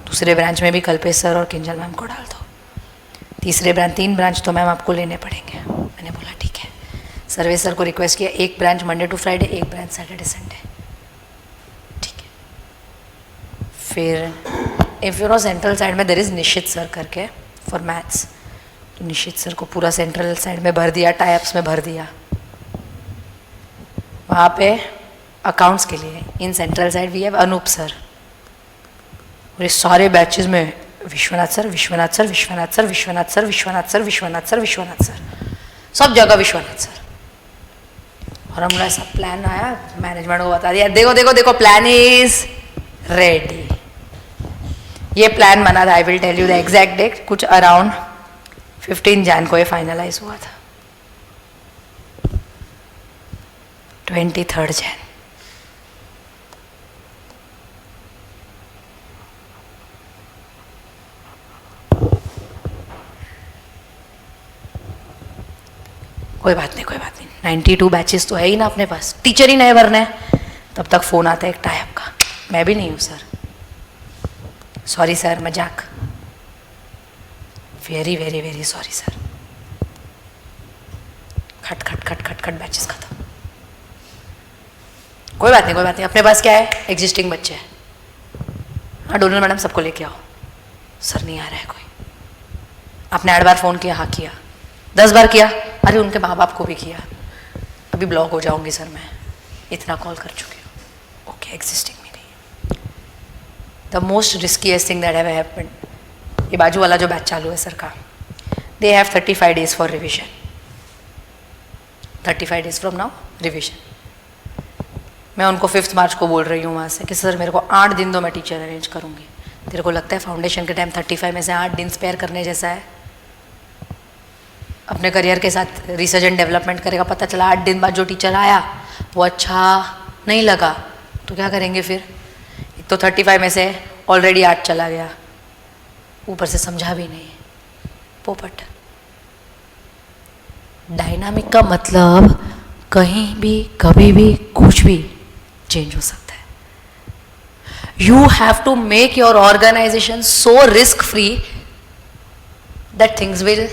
दूसरे ब्रांच में भी कल्पेश सर और किंजल मैम को डाल दो. तीसरे ब्रांच 3 ब्रांच तो मैम आपको लेने पड़ेंगे. मैंने बोला ठीक है. सर्वेश सर को रिक्वेस्ट किया, एक ब्रांच मंडे टू फ्राइडे, एक ब्रांच सैटरडे संडे. ठीक है. फिर if you know central side में देर इज़ निशित सर करके फॉर मैथ्स, तो निशित सर को पूरा सेंट्रल साइड में भर दिया, टाइप्स में भर दिया. वहाँ पे अकाउंट्स के लिए in central side we have Anup sir. और इस सारे बैचेस में Vishwanath sir, Vishwanath sir, Vishwanath sir, Vishwanath sir, Vishwanath sir, Vishwanath sir, Vishwanath sir, सब जगह विश्वनाथ सर. और हम लोग ऐसा प्लान आया, मैनेजमेंट को बता दिया, देखो देखो देखो प्लान इज रेडी। ये प्लान बना था, I will tell you the exact date, कुछ अराउंड 15 जैन को ये फाइनलाइज हुआ था, 23 जैन। कोई बात नहीं, कोई बात नहीं, 92 बैचेस तो है ही ना अपने पास, टीचर ही नए भरने हैं, तब तक फ़ोन आता है एक टाइप का, मैं भी नहीं हूँ सर, सॉरी सर, मजाक, very very very sorry sir. खट खट खट खट खट बैचेस खत्म। कोई बात नहीं, कोई बात नहीं, अपने पास क्या है, एग्जिस्टिंग बच्चे हैं। हाँ डोनल मैडम सबको लेके आओ। सर नहीं आ रहा है कोई। आपने 8 बार फ़ोन किया? हाँ किया। 10 बार किया? अरे उनके माँ बाप को भी किया। अभी ब्लॉक हो जाऊंगी सर मैं, इतना कॉल कर चुकी हूँ। ओके, एग्जिस्टिंग में नहीं। The most riskiest thing that have happened, ये बाजू वाला जो बैच चालू है सर का, they have 35 days for revision. 35 days from now revision. मैं उनको 5 मार्च को बोल रही हूँ वहाँ से कि सर मेरे को 8 दिन दो, मैं टीचर अरेंज करूँगी। तेरे को लगता है फाउंडेशन के टाइम 35 में से 8 दिन स्पेयर करने जैसा है? अपने करियर के साथ रिसर्च एंड डेवलपमेंट करेगा, पता चला 8 दिन बाद जो टीचर आया वो अच्छा नहीं लगा तो क्या करेंगे फिर? एक तो 35 में से ऑलरेडी 8 चला गया, ऊपर से समझा भी नहीं, पोपट। डायनामिक का मतलब कहीं भी कभी भी कुछ भी चेंज हो सकता है। You have to make your organisation so risk free that things will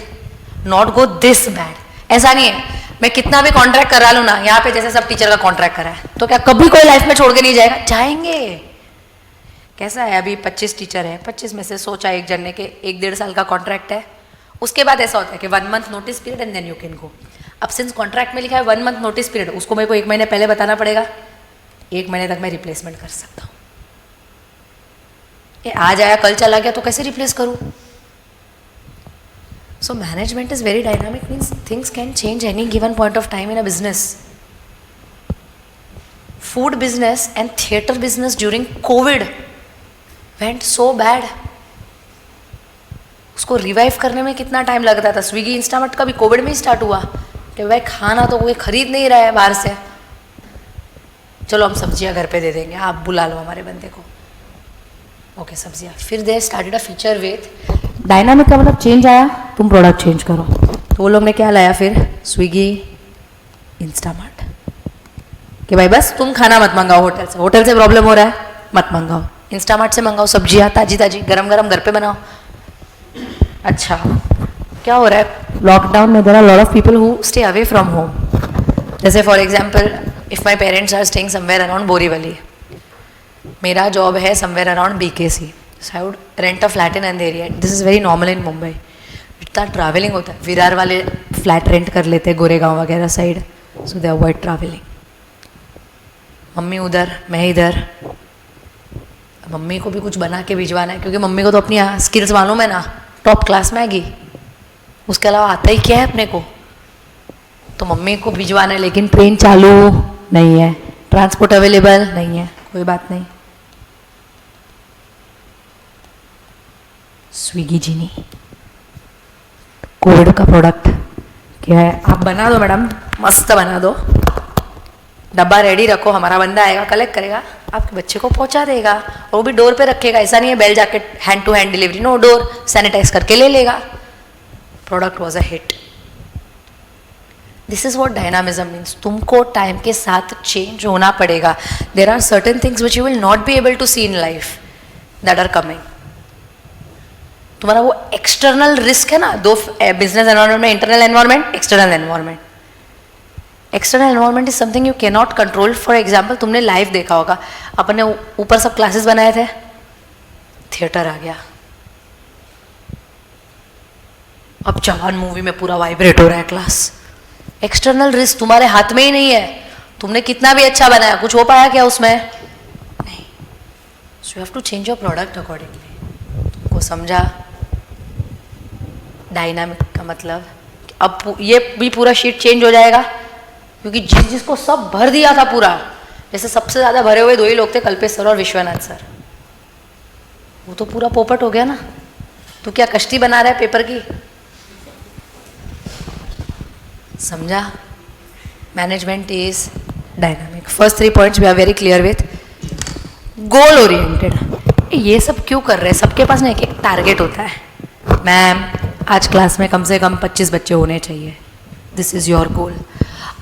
not go this bad. ऐसा नहीं है मैं कितना भी कॉन्ट्रैक्ट करा लूँ ना, यहाँ पे जैसे सब टीचर का कॉन्ट्रैक्ट करा है तो क्या कभी कोई लाइफ में छोड़ के नहीं जाएगा? जाएंगे। कैसा है, अभी 25 टीचर है, 25 में से सोचा एक जन ने के 1-1.5 साल का कॉन्ट्रैक्ट है, उसके बाद ऐसा होता है कि 1 month notice period and then you can go. अब सिंस कॉन्ट्रैक्ट में लिखा है 1 मंथ नोटिस पीरियड, उसको मेरे को 1 महीने पहले बताना पड़ेगा, 1 महीने तक मैं रिप्लेसमेंट कर सकता हूँ। ये आज आया कल चला गया तो कैसे रिप्लेस करूँ? So management is very dynamic, means things can change any given point of time in a business. Food business and theatre business during COVID went so bad. उसको रिवाइव करने में कितना टाइम लगता था? स्विगी इंस्टामार्ट का भी Covid में ही start हुआ कि भाई खाना तो कोई खरीद नहीं रहा है बाहर से, चलो हम सब्जियां घर पे दे देंगे, आप बुला लो हमारे बंदे को। ओके सब्जियां। फिर they started a feature with dynamic का मतलब चेंज आया, तुम प्रोडक्ट चेंज करो। तो वो लोग ने क्या लाया फिर? स्विगी इंस्टामार्ट, कि भाई बस तुम खाना मत मंगाओ होटल से प्रॉब्लम हो रहा है मत मंगाओ, इंस्टामार्ट से मंगाओ सब्जियां ताजी ताजी गरम गरम घर पे बनाओ। अच्छा क्या हो रहा है लॉकडाउन में? There are lot of people who stay away from home. जैसे for example if my parents are staying somewhere around Borivali, मेरा जॉब है somewhere around BKC, so I would rent a flat in Andheri. This is very normal in Mumbai. इतना travelling होता है, विरार वाले flat rent कर लेते हैं गोरेगांव वगैरह साइड, सो दे अवॉइड ट्रैवलिंग। मम्मी उधर, मैं इधर। मम्मी को भी कुछ बना के भिजवाना है क्योंकि मम्मी को तो अपनी स्किल्स मालूम है ना, टॉप क्लास मैगी, उसके अलावा आता ही क्या है अपने को, तो मम्मी को भिजवाना है। लेकिन ट्रेन चालू नहीं है, ट्रांसपोर्ट अवेलेबल नहीं है, कोई बात नहीं, स्विगी जीनी कोविड का प्रोडक्ट क्या है, आप बना दो मैडम, मस्त बना दो, डब्बा रेडी रखो, हमारा बंदा आएगा कलेक्ट करेगा, आपके बच्चे को पहुंचा देगा, और वो भी डोर पे रखेगा। ऐसा नहीं है बेल जाके hand to hand delivery, no, door sanitise करके ले लेगा। Product was a hit. This is what dynamism means. तुमको टाइम के साथ चेंज होना पड़ेगा। There are certain things which you will not be able to see in life that are coming. तुम्हारा वो एक्सटर्नल रिस्क है ना, दो बिजनेस एनवायरनमेंट में, internal environment, external environment. External environment is something you can not control. For example तुमने live देखा होगा, अपने ऊपर सब क्लासेस बनाए थे, थिएटर आ गया, अब जवान मूवी में पूरा वाइब्रेट हो रहा है क्लास। एक्सटर्नल रिस्क तुम्हारे हाथ में ही नहीं है, तुमने कितना भी अच्छा बनाया, कुछ हो पाया क्या उसमें? नहीं। So you have to change your product accordingly. तुमको समझा डायनामिक का मतलब? अब ये भी पूरा शीट चेंज हो जाएगा क्योंकि जिसको सब भर दिया था पूरा, जैसे सबसे ज़्यादा भरे हुए दो ही लोग थे, कल्पेश सर और विश्वनाथ सर, वो तो पूरा पोपट हो गया ना। तो क्या कश्ती बना रहा है पेपर की? समझा? Management is dynamic. First 3 points we are very clear with. Goal oriented, ये सब क्यों कर रहे हैं? सबके पास ना एक एक टारगेट होता है। मैम आज क्लास में कम से कम 25 बच्चे होने चाहिए, this is your goal.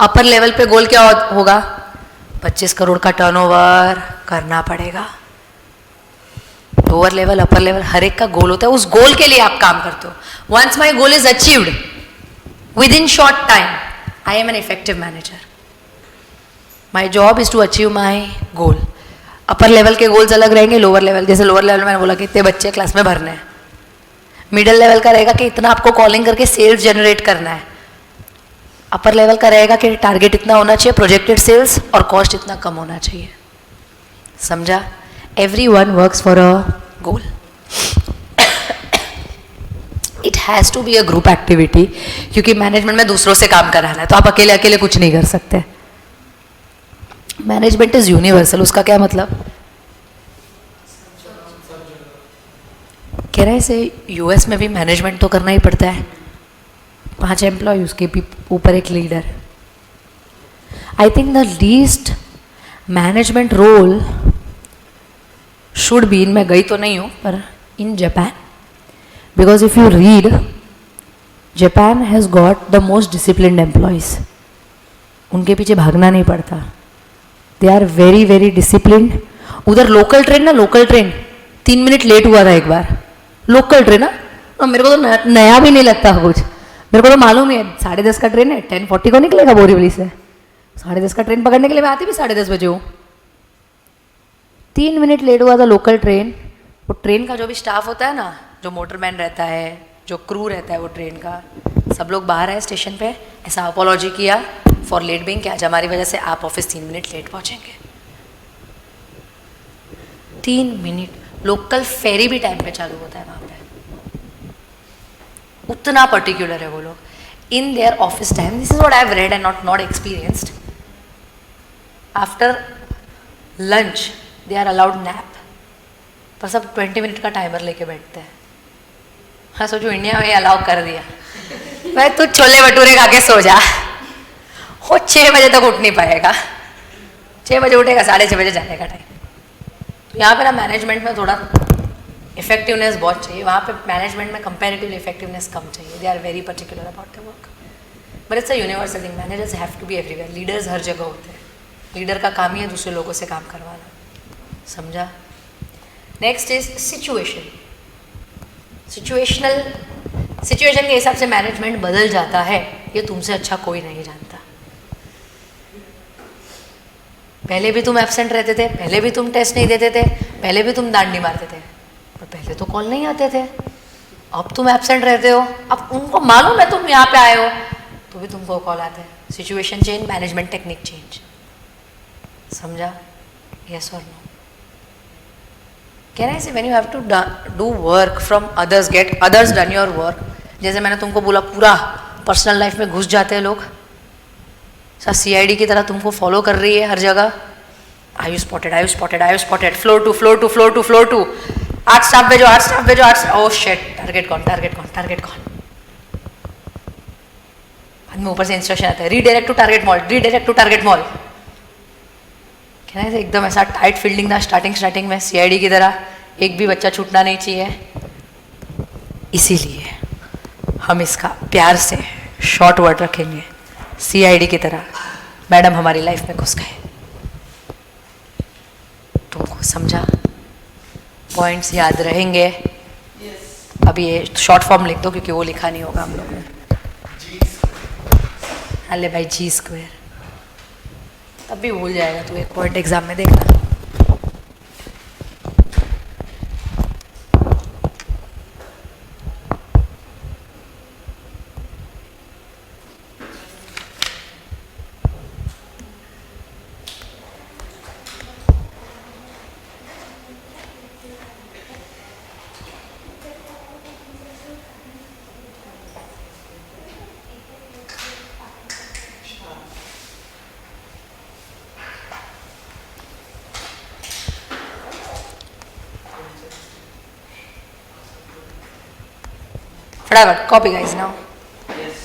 Upper level पे गोल क्या होगा? 25 करोड़ का टर्नओवर करना पड़ेगा। लोअर लेवल, अपर लेवल, हर एक का गोल होता है, उस गोल के लिए आप काम करते हो। Once my goal is achieved within short time, I am an effective manager. My job is to achieve my goal. Upper level के गोल्स अलग रहेंगे, लोअर लेवल, जैसे लोअर लेवल में मैंने बोला कि इतने बच्चे क्लास में भरने हैं। मिडिल लेवल का रहेगा कि इतना आपको कॉलिंग करके सेल्स जनरेट करना है। अपर लेवल का रहेगा कि टारगेट इतना होना चाहिए, प्रोजेक्टेड सेल्स, और कॉस्ट इतना कम होना चाहिए। समझा? Everyone works for a goal. It has to be a group activity, क्योंकि मैनेजमेंट में दूसरों से काम कराना है, तो आप अकेले अकेले कुछ नहीं कर सकते। Management is universal. उसका क्या मतलब? कह रहे हैं से यूएस में भी मैनेजमेंट तो करना ही पड़ता है। 5 एम्प्लॉय, उसके भी ऊपर एक leader. I think the least management role should be in, मैं गई तो नहीं हूँ, पर in Japan, because if you read, Japan has got the most disciplined employees. उनके पीछे भागना नहीं पड़ता, they are very very disciplined. उधर लोकल ट्रेन ना, लोकल ट्रेन 3 मिनट लेट हुआ था एक बार, लोकल ट्रेन ना, और मेरे को तो नया भी नहीं लगता कुछ, मेरे को तो मालूम ही है 10:30 का ट्रेन है, 10:40 को निकलेगा बोरीवली से। 10:30 का ट्रेन पकड़ने के लिए मैं आती भी 10:30 बजे हूँ। 3 मिनट लेट हुआ था लोकल ट्रेन। वो ट्रेन का जो भी स्टाफ होता है ना, जो मोटरमैन रहता है, जो क्रू रहता है वो ट्रेन का, सब लोग बाहर आए स्टेशन पे, ऐसा अपॉलॉजी किया फॉर लेट बीइंग, कि आज हमारी वजह से आप ऑफिस 3 मिनट लेट पहुँचेंगे। 3 मिनट। लोकल फेरी भी टाइम पे चालू होता है वहाँ पे, उतना पर्टिकुलर है वो लोग in their office time. This is what I have read and not experienced. After lunch they are allowed nap, पर सब 20 मिनट का टाइमर लेके बैठते हैं। हाँ, सोचो इंडिया में अलाउ कर दिया, भाई तू छोले भटूरे खा के सो जा, वो 6 बजे तक उठ नहीं पाएगा। 6 बजे उठेगा, 6:30 बजे जाने का टाइम। तो यहाँ पे ना मैनेजमेंट में थोड़ा इफेक्टिवनेस बहुत चाहिए। वहाँ पे मैनेजमेंट में कंपैरेटिवली इफेक्टिवनेस कम चाहिए। They are very particular about the work, but it's a universal thing. Managers have to be everywhere. Leaders हर जगह होते हैं। लीडर का काम ही है दूसरे लोगों से काम करवाना। समझा? Next is situation. सिचुएशन के हिसाब से मैनेजमेंट बदल जाता है, ये तुमसे अच्छा कोई नहीं जानता। पहले भी तुम एब्सेंट रहते थे, पहले भी तुम टेस्ट नहीं देते थे, पहले भी तुम डांट नहीं मारते थे, पर पहले तो कॉल नहीं आते थे। अब तुम एब्सेंट रहते हो, अब उनको मालूम है तुम यहाँ पे आए हो, तो भी तुमको कॉल आता है। Situation change, management technique change. समझा? यस और नो? कह रहे हैं when you have to do work from others, get others done your work. जैसे मैंने तुमको बोला, पूरा पर्सनल लाइफ में घुस जाते हैं लोग, CID की तरह तुमको फॉलो कर रही है हर जगह। I you spotted, I you spotted, I you spotted, floor to floor to floor to floor to, 8 staff भेजो, 8 स्टाफ भेजो, 8। ओह शिट, टारगेट कौन, टारगेट कौन, टारगेट कौन। बाद में ऊपर से इंस्ट्रक्शन आता है, redirect to target mall, redirect to target mall. कहना है एकदम ऐसा टाइट फील्डिंग था स्टार्टिंग में, CID की तरह, एक भी बच्चा छूटना नहीं चाहिए। इसीलिए हम इसका प्यार से शॉर्ट वर्ड रखेंगे, CID की तरह। मैडम हमारी लाइफ में घुस गए। तुमको समझा? पॉइंट्स याद रहेंगे? अब ये शॉर्ट फॉर्म लिख दो, क्योंकि वो लिखा नहीं होगा हम लोग ने। अरे भाई G², तब भी भूल जाएगा तू, एक पॉइंट एग्जाम में देखना। फटाफट copy guys now. Yes.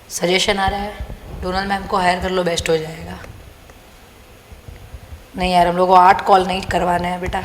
Suggestion आ रहा है डोनल मैम को हायर कर लो, बेस्ट हो जाएगा. नहीं यार, हम लोग को 8 कॉल नहीं करवाना है बेटा.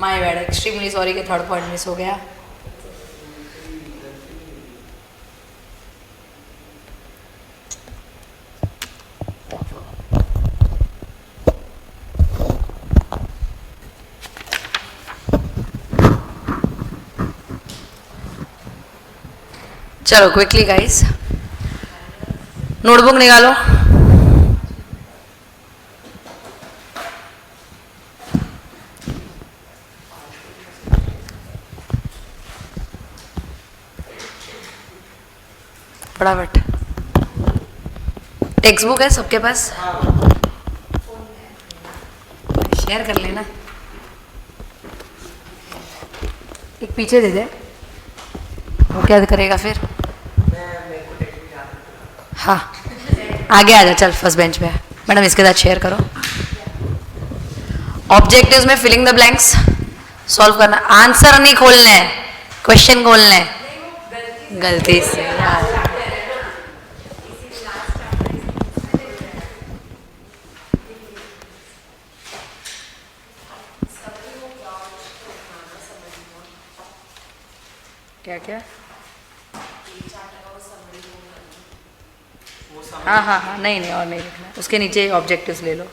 माय बैड, एक्सट्रीमली सॉरी कि थर्ड पॉइंट मिस हो गया. चलो क्विकली गाइस, नोटबुक निकालो. फटाफट. टेक्स्ट बुक है सबके पास? शेयर कर लेना. एक पीछे दे दे, वो क्या करेगा फिर? हाँ, आगे आ जा. चल फर्स्ट बेंच पे. मैडम इसके साथ शेयर करो. ऑब्जेक्टिव्स में फिलिंग द ब्लैंक्स सॉल्व करना. आंसर नहीं खोलना है, क्वेश्चन खोलना है. गलती से यार. क्या क्या? हाँ हाँ हाँ, नहीं नहीं और नहीं लिखना. उसके नीचे ऑब्जेक्टिव्स ले लो.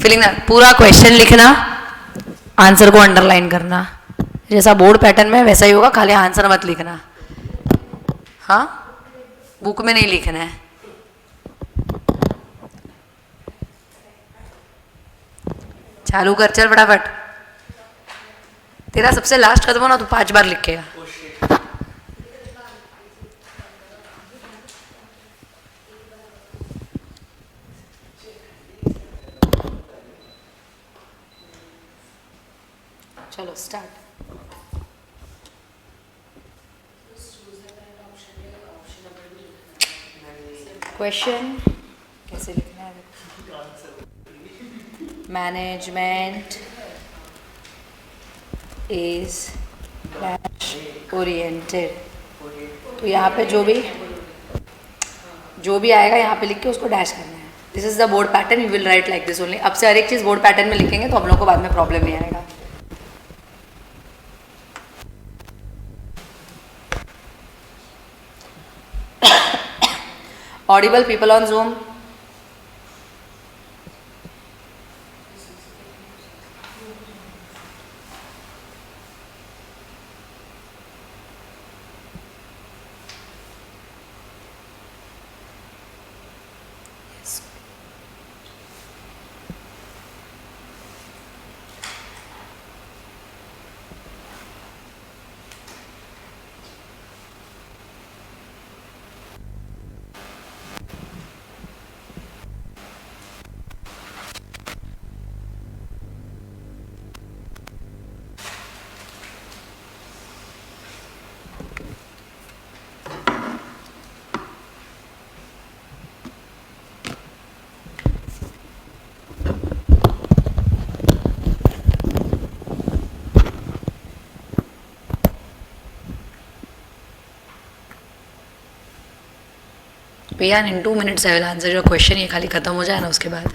फिलिंग ना, पूरा क्वेश्चन लिखना, आंसर को अंडरलाइन करना. जैसा बोर्ड पैटर्न में है, वैसा ही होगा, खाली आंसर मत लिखना। हाँ, बुक में नहीं लिखना है। चालू कर, चल फटाफट। तेरा सबसे लास्ट खत्म होना तो 5 बार लिखेगा। चलो स्टार्ट। क्वेश्चन कैसे लिखना है? Management is dash oriented. तो यहाँ पे जो भी आएगा यहाँ पे लिख के उसको डैश करना है। This is the board pattern, you will write like this only. अब से हर एक चीज़ बोर्ड पैटर्न में लिखेंगे तो हम लोग को बाद में प्रॉब्लम नहीं आएगा। Audible people on Zoom? Yes. भैया इन 2 minutes I will answer your question. ये खाली खत्म हो जाए ना उसके बाद।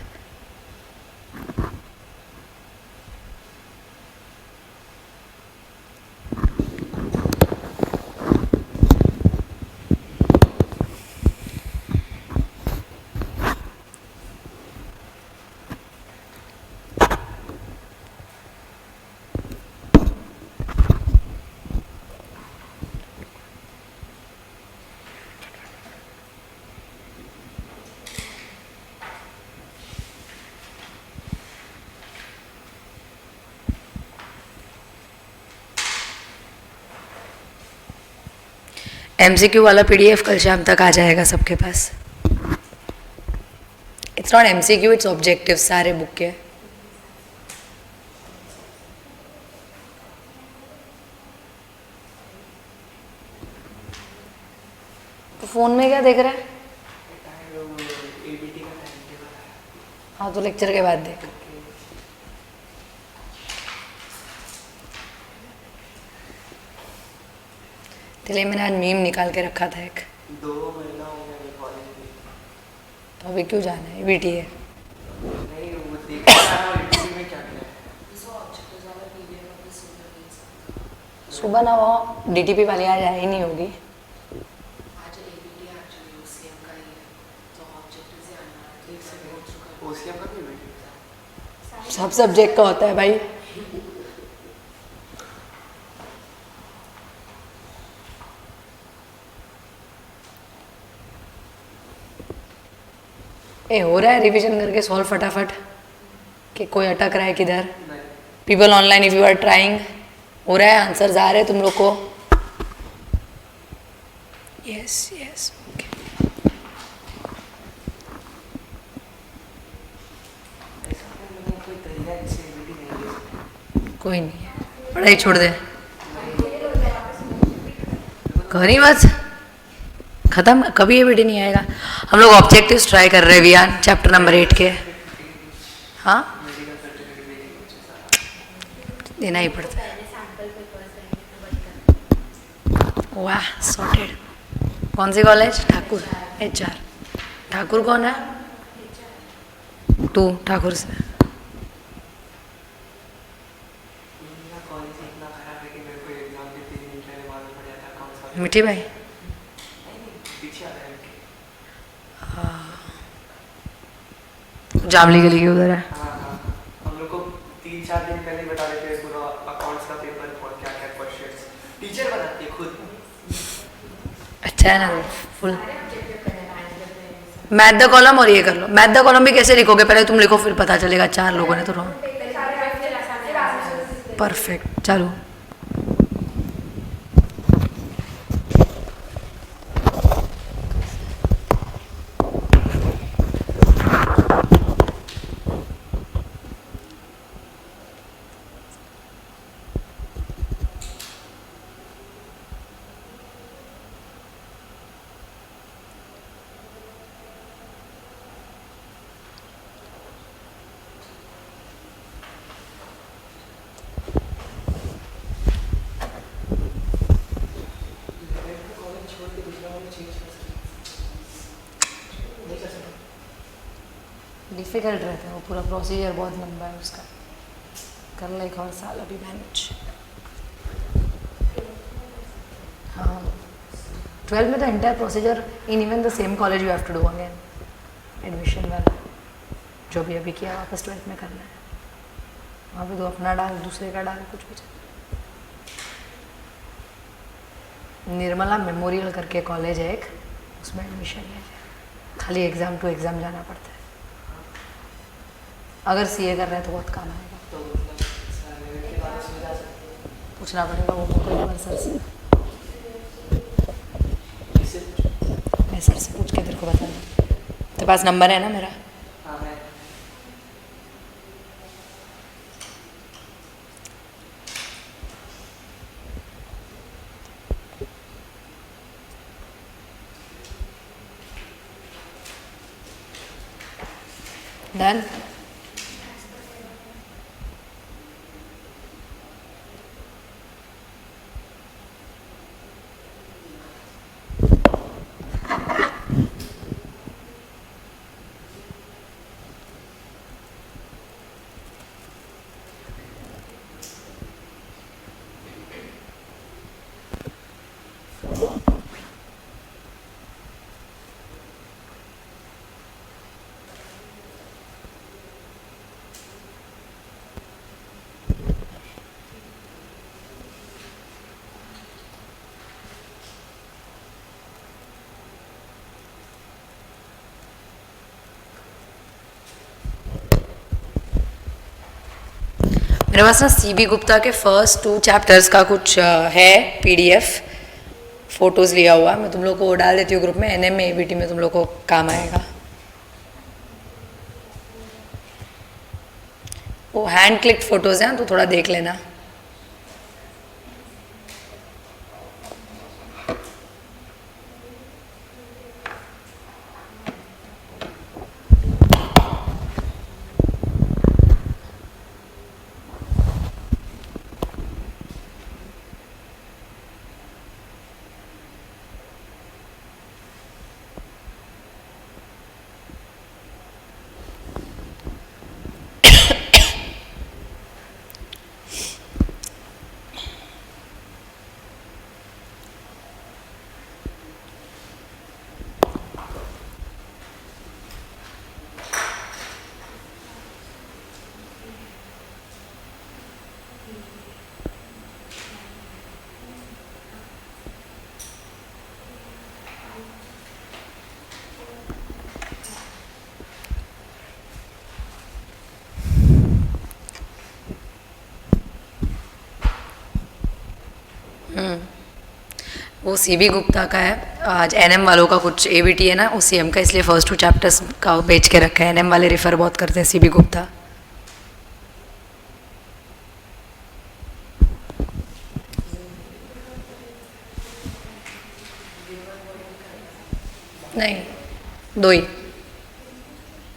MCQ वाला PDF कल शाम तक आ जाएगा सबके पास। It's not MCQ, it's objective सारे बुक के। तो फोन में क्या देख रहा है? हाँ तो लेक्चर के बाद देख। इसलिए मैंने आज मीम निकाल के रखा था एक। 2 महीना हो गया कॉलेज में। तो अभी क्यों जाना है? BTA नहीं वो देखा यूट्यूब में क्या क्या है। सुबह ना वो DTP वाली आज आई नहीं होगी। OCM का भी वेट सब सब्जेक्ट का होता है भाई। ए हो रहा है रिवीजन करके सॉल्व फटाफट कि कोई अटक रहा है किधर? People online if you are trying, हो रहा है, आंसर्स आ रहे हैं तुम लोग को? Yes yes okay. कोई नहीं है, पढ़ाई छोड़ दे। करी बस खत्म, कभी ये वीडियो नहीं आएगा। हम लोग ऑब्जेक्टिव्स ट्राई कर रहे हैं वियान, चैप्टर नंबर 8 के। हाँ देना ही पड़ता है। वाह सॉर्टेड। कौन सी कॉलेज? ठाकुर HR। ठाकुर कौन है? तू ठाकुर से। मिठी भाई जामली गली के उधर है। हम लोग को 3-4 दिन पहले बता देते हैं पूरा अकाउंट्स का पेपर और क्या क्या अच्छा है ना फुल। मैथ द कॉलम और ये कर लो। मैथ द कॉलम भी कैसे लिखोगे, पहले तुम लिखो फिर पता चलेगा। 4 लोगों ने तो रॉन्ग। परफेक्ट, चलो। कॉलेज छोड़ के दूसरा कॉलेज चेंज कर सकते नहीं कर सकते। डिफिकल्ट रहता है वो पूरा प्रोसीजर, बहुत लंबा है उसका। कर ले एक और साल अभी मैनेज। हाँ 12 में तो entire procedure in even the same college you have to do again, admission वाला जो भी अभी किया वापस 12th में करना है। वहाँ पे तो अपना डाल, दूसरे का डाल, कुछ भी चल। निर्मला मेमोरियल करके कॉलेज है एक, उसमें एडमिशन है। खाली एग्ज़ाम टू एग्ज़ाम जाना पड़ता है। अगर सीए कर रहे हैं तो बहुत काम आएगा। तो मतलब सर के बाद उसमें जा सकते हैं। पूछना पड़ेगा वो मुझको एक बार सर से। इससे मैं सर से पूछ के तेरे को बता दूँ। तेरे पास नंबर है ना मेरा? हाँ है। डन। मेरे पास ना सीबी गुप्ता के फर्स्ट 2 चैप्टर्स का कुछ है पीडीएफ, फोटोज़ लिया हुआ। मैं तुम लोग को वो डाल देती हूँ ग्रुप में। एनएम में एबीटी में तुम लोग को काम आएगा। वो हैंड क्लिक फोटोज़ हैं तो थोड़ा देख लेना। वो सीबी गुप्ता का है। आज एनएम वालों का कुछ एबीटी है ना ओसीएम का, इसलिए फर्स्ट 2 चैप्टर्स का बेच के रखा है। एनएम वाले रेफर बहुत करते हैं सीबी गुप्ता। नहीं 2 ही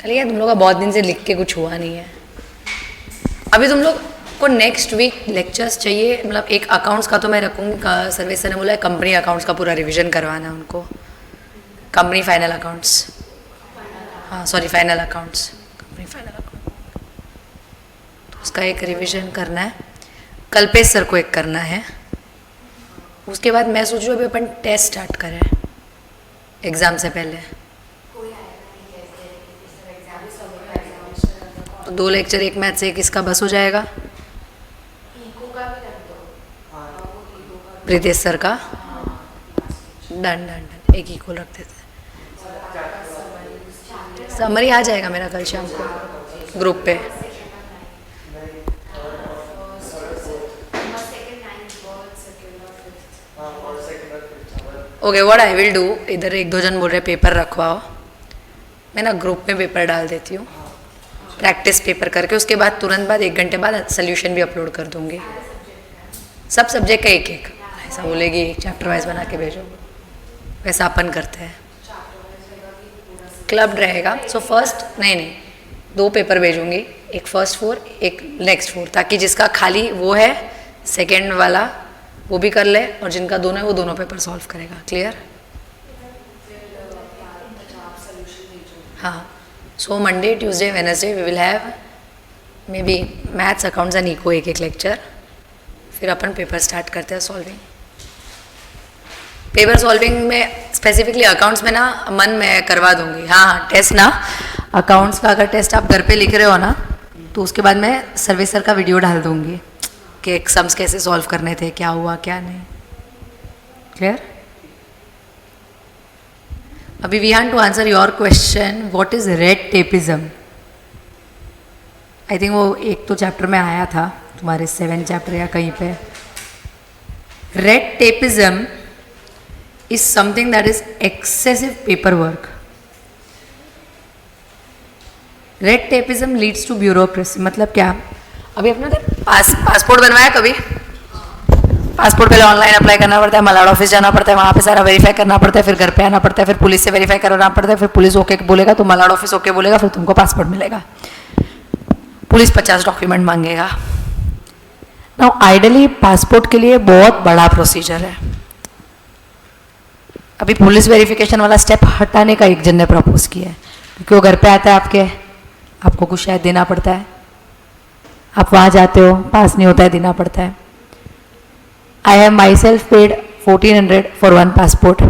खाली है। तुम लोग का बहुत दिन से लिख के कुछ हुआ नहीं है। अभी तुम लोग को नेक्स्ट वीक लेक्चर्स चाहिए, मतलब एक अकाउंट्स का तो मैं रखूँगी। सर्विस ने बोला है कंपनी अकाउंट्स का पूरा रिवीजन करवाना है उनको। कंपनी फाइनल अकाउंट्स, हाँ sorry final accounts, company final account, तो उसका एक रिवीजन करना है। कल्पेश सर को एक करना है। उसके बाद मैं सोच रही हूँ अभी अपन टेस्ट स्टार्ट करें एग्ज़ाम से पहले। तो 2 लेक्चर, एक मैथ से एक इसका बस हो जाएगा। प्रीतेश सर का डन डन डन, एक इक्वल रख देते हैं। समरी आ जाएगा मेरा कल शाम को ग्रुप पे। Okay, what I will do, इधर एक दो जन बोल रहे पेपर रखवाओ, मैं ना ग्रुप में पेपर डाल देती हूँ प्रैक्टिस पेपर करके, उसके बाद तुरंत बाद 1 घंटे बाद सोल्यूशन भी अपलोड कर दूँगी। सब सब्जेक्ट का एक एक, ऐसा बोलेगी एक चैप्टर वाइज बना के भेजो, वैसा अपन करते हैं। क्लब रहेगा, सो फर्स्ट नहीं 2 पेपर भेजूंगी, एक फर्स्ट 4 एक नेक्स्ट 4, ताकि जिसका खाली वो है सेकेंड वाला वो भी कर ले, और जिनका दोनों है वो दोनों पेपर सॉल्व करेगा। क्लियर? हाँ, so Monday Tuesday Wednesday we will have maybe maths accounts and eco एक लेक्चर, फिर अपन पेपर स्टार्ट करते हैं सॉल्विंग। पेपर सॉल्विंग में स्पेसिफिकली अकाउंट्स में ना मन मैं करवा दूंगी। हाँ, टेस्ट ना अकाउंट्स का अगर टेस्ट आप घर पे लिख रहे हो ना, तो उसके बाद मैं सर्विसर का वीडियो डाल दूंगी कि सम्स कैसे सॉल्व करने थे, क्या हुआ क्या नहीं। क्लियर? अभी we have to answer your question, what is red tapism. I think वो एक तो चैप्टर में आया था तुम्हारे 7 चैप्टर या कहीं पे। Red tapism is something that is excessive paperwork. Red tapeism leads to bureaucracy. मतलब क्या? अभी अपने पासपोर्ट बनवाया कभी? पासपोर्ट पहले ऑनलाइन अप्लाई करना पड़ता है, मलाड ऑफिस जाना पड़ता है, वहाँ पे सारा वेरीफाई करना पड़ता है, फिर घर पे आना पड़ता है, फिर पुलिस से वेरीफाई करना पड़ता है, फिर पुलिस ओके बोलेगा तो मलाड ऑफिस ओके बोलेगा, फिर तुमको पासपोर्ट मिलेगा। पुलिस 50 डॉक्यूमेंट मांगेगा। नाउ आइडली पासपोर्ट के लिए बहुत बड़ा प्रोसीजर है। अभी पुलिस वेरिफिकेशन वाला स्टेप हटाने का एक जन ने प्रपोज किया है, क्योंकि वो घर पे आता है आपके, आपको कुछ शायद देना पड़ता है, आप वहाँ जाते हो, पास नहीं होता है, देना पड़ता है। I have my self paid 1400 for 1 passport,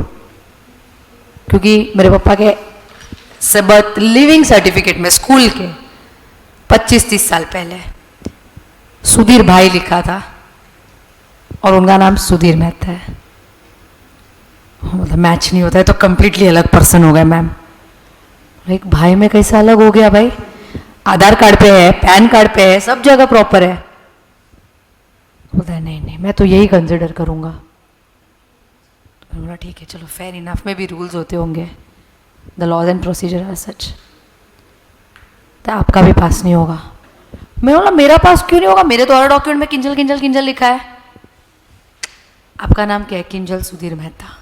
क्योंकि मेरे पापा के बर्थ लिविंग सर्टिफिकेट में स्कूल के 25-30 साल पहले सुधीर भाई लिखा था और उनका नाम सुधीर मेहता है। मतलब मैच नहीं होता है तो कंप्लीटली अलग पर्सन हो गए मैम। एक भाई में कैसा अलग हो गया भाई? आधार कार्ड पे है, पैन कार्ड पे है, सब जगह प्रॉपर है। बोलता है नहीं मैं तो यही कंसिडर करूँगा। बोला ठीक है चलो, फेयर इनफ, में भी रूल्स होते होंगे, the laws and procedure are such. तो आपका भी पास नहीं होगा। मैं बोला मेरा पास क्यों नहीं होगा? मेरे तो और डॉक्यूमेंट में किंजल लिखा है। आपका नाम क्या है? किंजल सुधीर मेहता।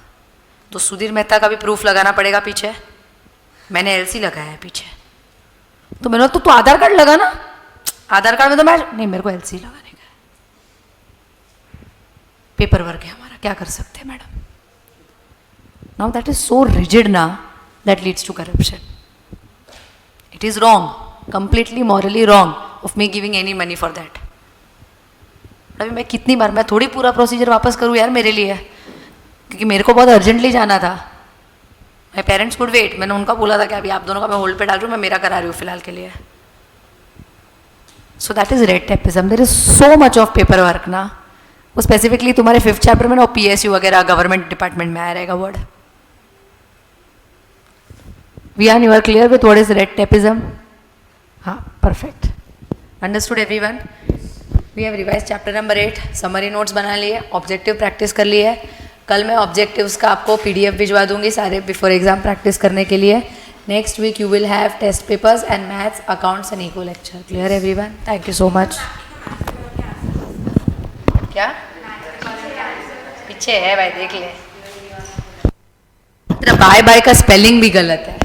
तो सुधीर मेहता का भी प्रूफ लगाना पड़ेगा पीछे। मैंने एलसी लगाया है पीछे। तो मैंने तो तू आधार कार्ड लगा ना, आधार कार्ड में तो मैं नहीं, मेरे को एलसी लगाने का है। पेपर वर्क है हमारा, क्या कर सकते हैं madam? Now that is so rigid ना, that leads to corruption. It is wrong, completely morally wrong of me giving any money for that. अभी मैं कितनी बार, मैं थोड़ी पूरा प्रोसीजर वापस करूँ यार मेरे लिए, क्योंकि मेरे को बहुत अर्जेंटली जाना था। My parents could wait. मैंने उनका बोला था कि अभी आप दोनों का मैं होल्ड पे डाल रही हूँ, मैं मेरा करा रही हूँ फिलहाल के लिए। So that is red tapism. There is so much of paper work ना। वो स्पेसिफिकली तुम्हारे 5th चैप्टर में ना PSU वगैरह गवर्नमेंट डिपार्टमेंट में आया रहेगा word. Vian, you are clear with what is red tapeism? हाँ, perfect. Understood everyone? We have revised chapter number 8. Summary notes बना लिए, objective practice कर लिए। कल मैं objectives का आपको PDF भिजवा दूंगी सारे before exam practice करने के लिए। Next week you will have test papers and maths, accounts and eco lecture. Clear everyone? Thank you so much. क्या? पीछे है भाई, देख ले। तेरा बाय बाय का स्पेलिंग भी गलत है।